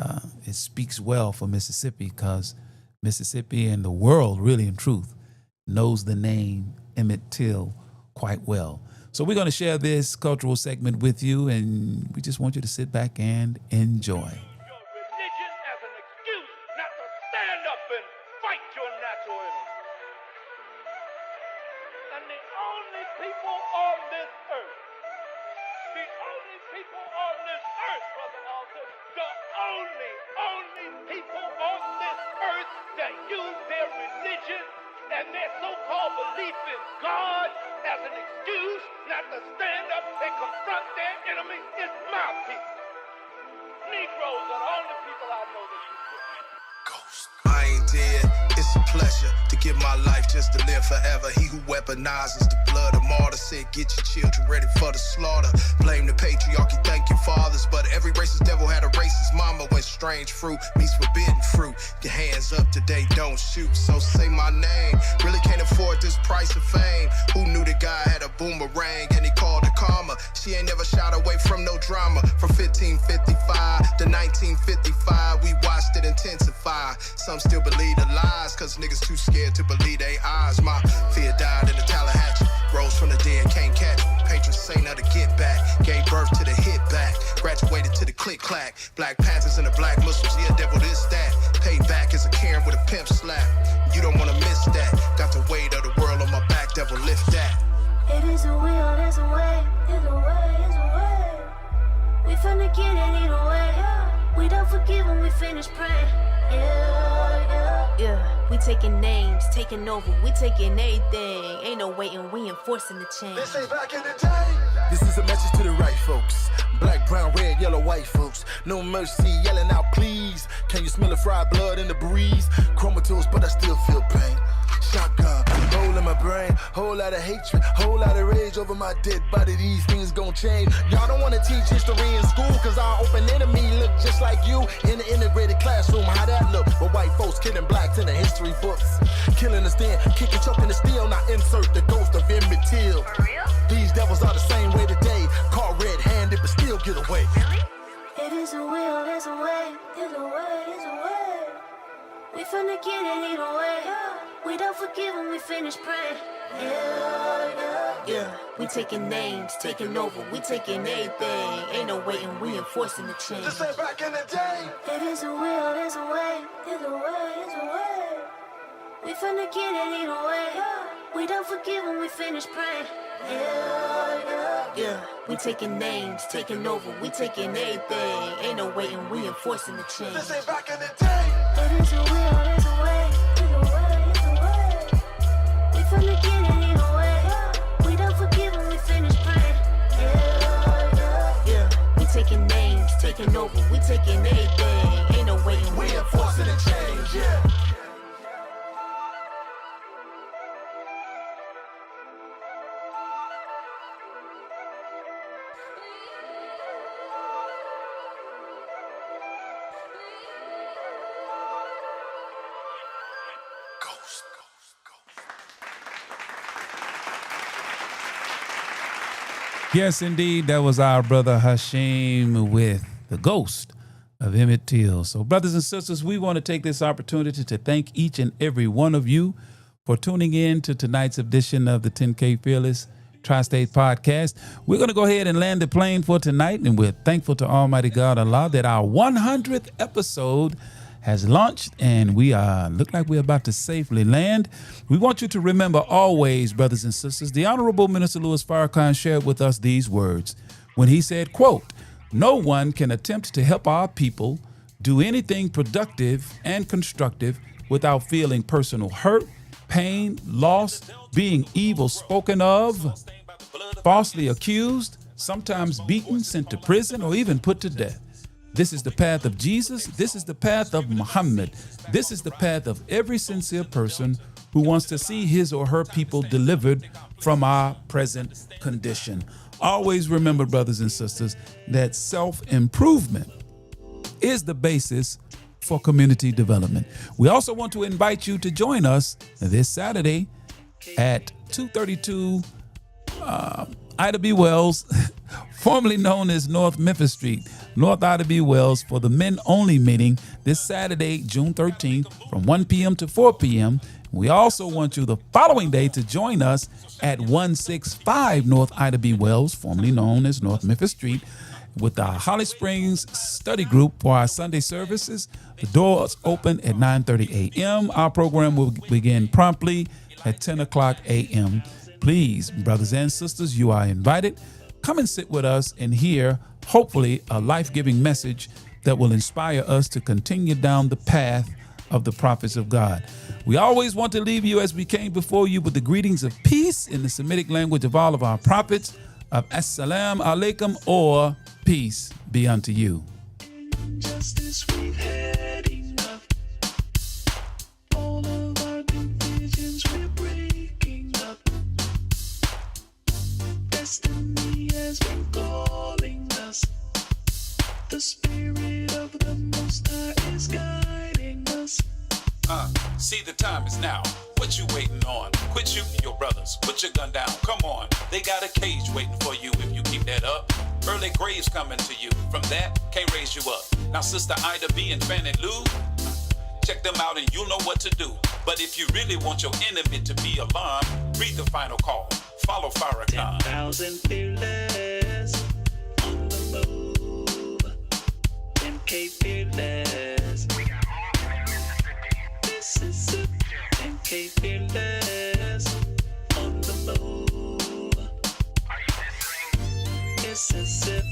speaks well for Mississippi, because Mississippi and the world, really in truth, knows the name Emmett Till quite well. So we're going to share this cultural segment with you, and we just want you to sit back and enjoy. Weaponizes the blood of martyrs, said get your children ready for the slaughter. Blame the patriarchy, thank your fathers, but every racist devil had a racist mama. When strange fruit meets forbidden fruit, your hands up today, don't shoot. So say my name, really can't afford this price of fame. Who knew the guy had a boomerang and he called it karma? She ain't never shied away from no drama. From 1555 to 1955, we watched it intensify. Some still believe the lies, cause niggas too scared to believe they eyes. My fear died in the Tallahatchie, rose from the dead, can't catch me. Patriots say now to get back, gave birth to the hit back, graduated to the click clack. Black Panthers and the black Muslims, yeah, devil this that. Paid back as a Karen with a pimp slap. You don't wanna miss that. Got the weight of the world on my back, devil lift that. It is a will, there's a way, there's a way, there's a way. We finna get it either way. We don't forgive when we finish praying. Yeah. We taking names, taking over, we taking everything. Ain't no waiting, we enforcing the change. This ain't back in the day. This is a message to the right folks. Black, brown, red, yellow, white folks. No mercy, yelling out please. Can you smell the fried blood in the breeze? Comatose, but I still feel pain. Shotgun, hole in my brain, whole lot of hatred, whole lot of rage over my dead body. These things gon' change. Y'all don't wanna teach history in school, cause our open enemy look just like you in the integrated classroom. How that look? But white folks killing blacks in the history books, killing us then, kicking, choking the steel. Now insert the ghost of Emmett Till. For real? finna get it either way. We don't forgive when we finish praying. Yeah. We taking names, taking over, we taking everything. Ain't no waiting, we enforcing the change. This ain't back in the day. If it's a will, there's a way. There's a way, there's a way. We finna get it either way. We don't forgive when we finish praying. Yeah. We taking names, taking over, we taking everything. Ain't no waiting, we enforcing the change. This ain't back in the day. If it's a will, there's a way. There's a way, there's a way. We finna get it either way. We don't forgive when we finish praying. Yeah. We taking names, taking over, we taking everything. Ain't no waiting, We enforcing the change, yeah. Yes, indeed. That was our brother Hashim with The Ghost of Emmett Till. So, brothers and sisters, we want to take this opportunity to thank each and every one of you for tuning in to tonight's edition of the 10K Fearless Tri-State Podcast. We're going to go ahead and land the plane for tonight, and we're thankful to Almighty God Allah that our 100th episode has launched, and we look like we're about to safely land. We want you to remember always, brothers and sisters, the Honorable Minister Louis Farrakhan shared with us these words when he said, quote, "No one can attempt to help our people do anything productive and constructive without feeling personal hurt, pain, loss, being evil spoken of, falsely accused, sometimes beaten, sent to prison, or even put to death. This is the path of Jesus. This is the path of Muhammad. This is the path of every sincere person who wants to see his or her people delivered from our present condition." Always remember, brothers and sisters, that self-improvement is the basis for community development. We also want to invite you to join us this Saturday at 232 Ida B. Wells, formerly known as North Memphis Street, North Ida B. Wells, for the men-only meeting this Saturday, June 13th, from 1 p.m. to 4 p.m. We also want you the following day to join us at 165 North Ida B. Wells, formerly known as North Memphis Street, with our Holly Springs study group for our Sunday services. The doors open at 9:30 a.m. Our program will begin promptly at 10 o'clock a.m. Please, brothers and sisters, you are invited. Come and sit with us and hear, hopefully, a life-giving message that will inspire us to continue down the path of the prophets of God. We always want to leave you as we came before you with the greetings of peace in the Semitic language of all of our prophets, of Assalamu alaikum, or peace be unto you. Justice we've had enough. All of our divisions we're breaking up. Destiny has been calling us. The spirit of the Most High is guiding us. See, the time is now. What you waiting on? Quit shooting your brothers. Put your gun down. Come on. They got a cage waiting for you if you keep that up. Early graves coming to you. From that, can't raise you up. Now, Sister Ida B and Fannie Lou, check them out and you'll know what to do. But if you really want your enemy to be alarmed, read the final call. Follow Farrakhan. 10,000 fearless on the move. MK fearless. This is it. MK fearless on the move. This is it.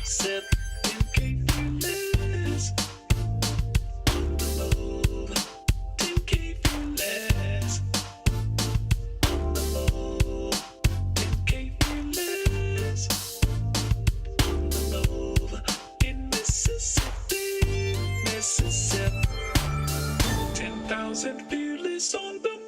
Sip. MK fearless on the move. 10K fearless on the move. 10K fearless on the move. In Mississippi, Mississippi. 10,000 fearless on the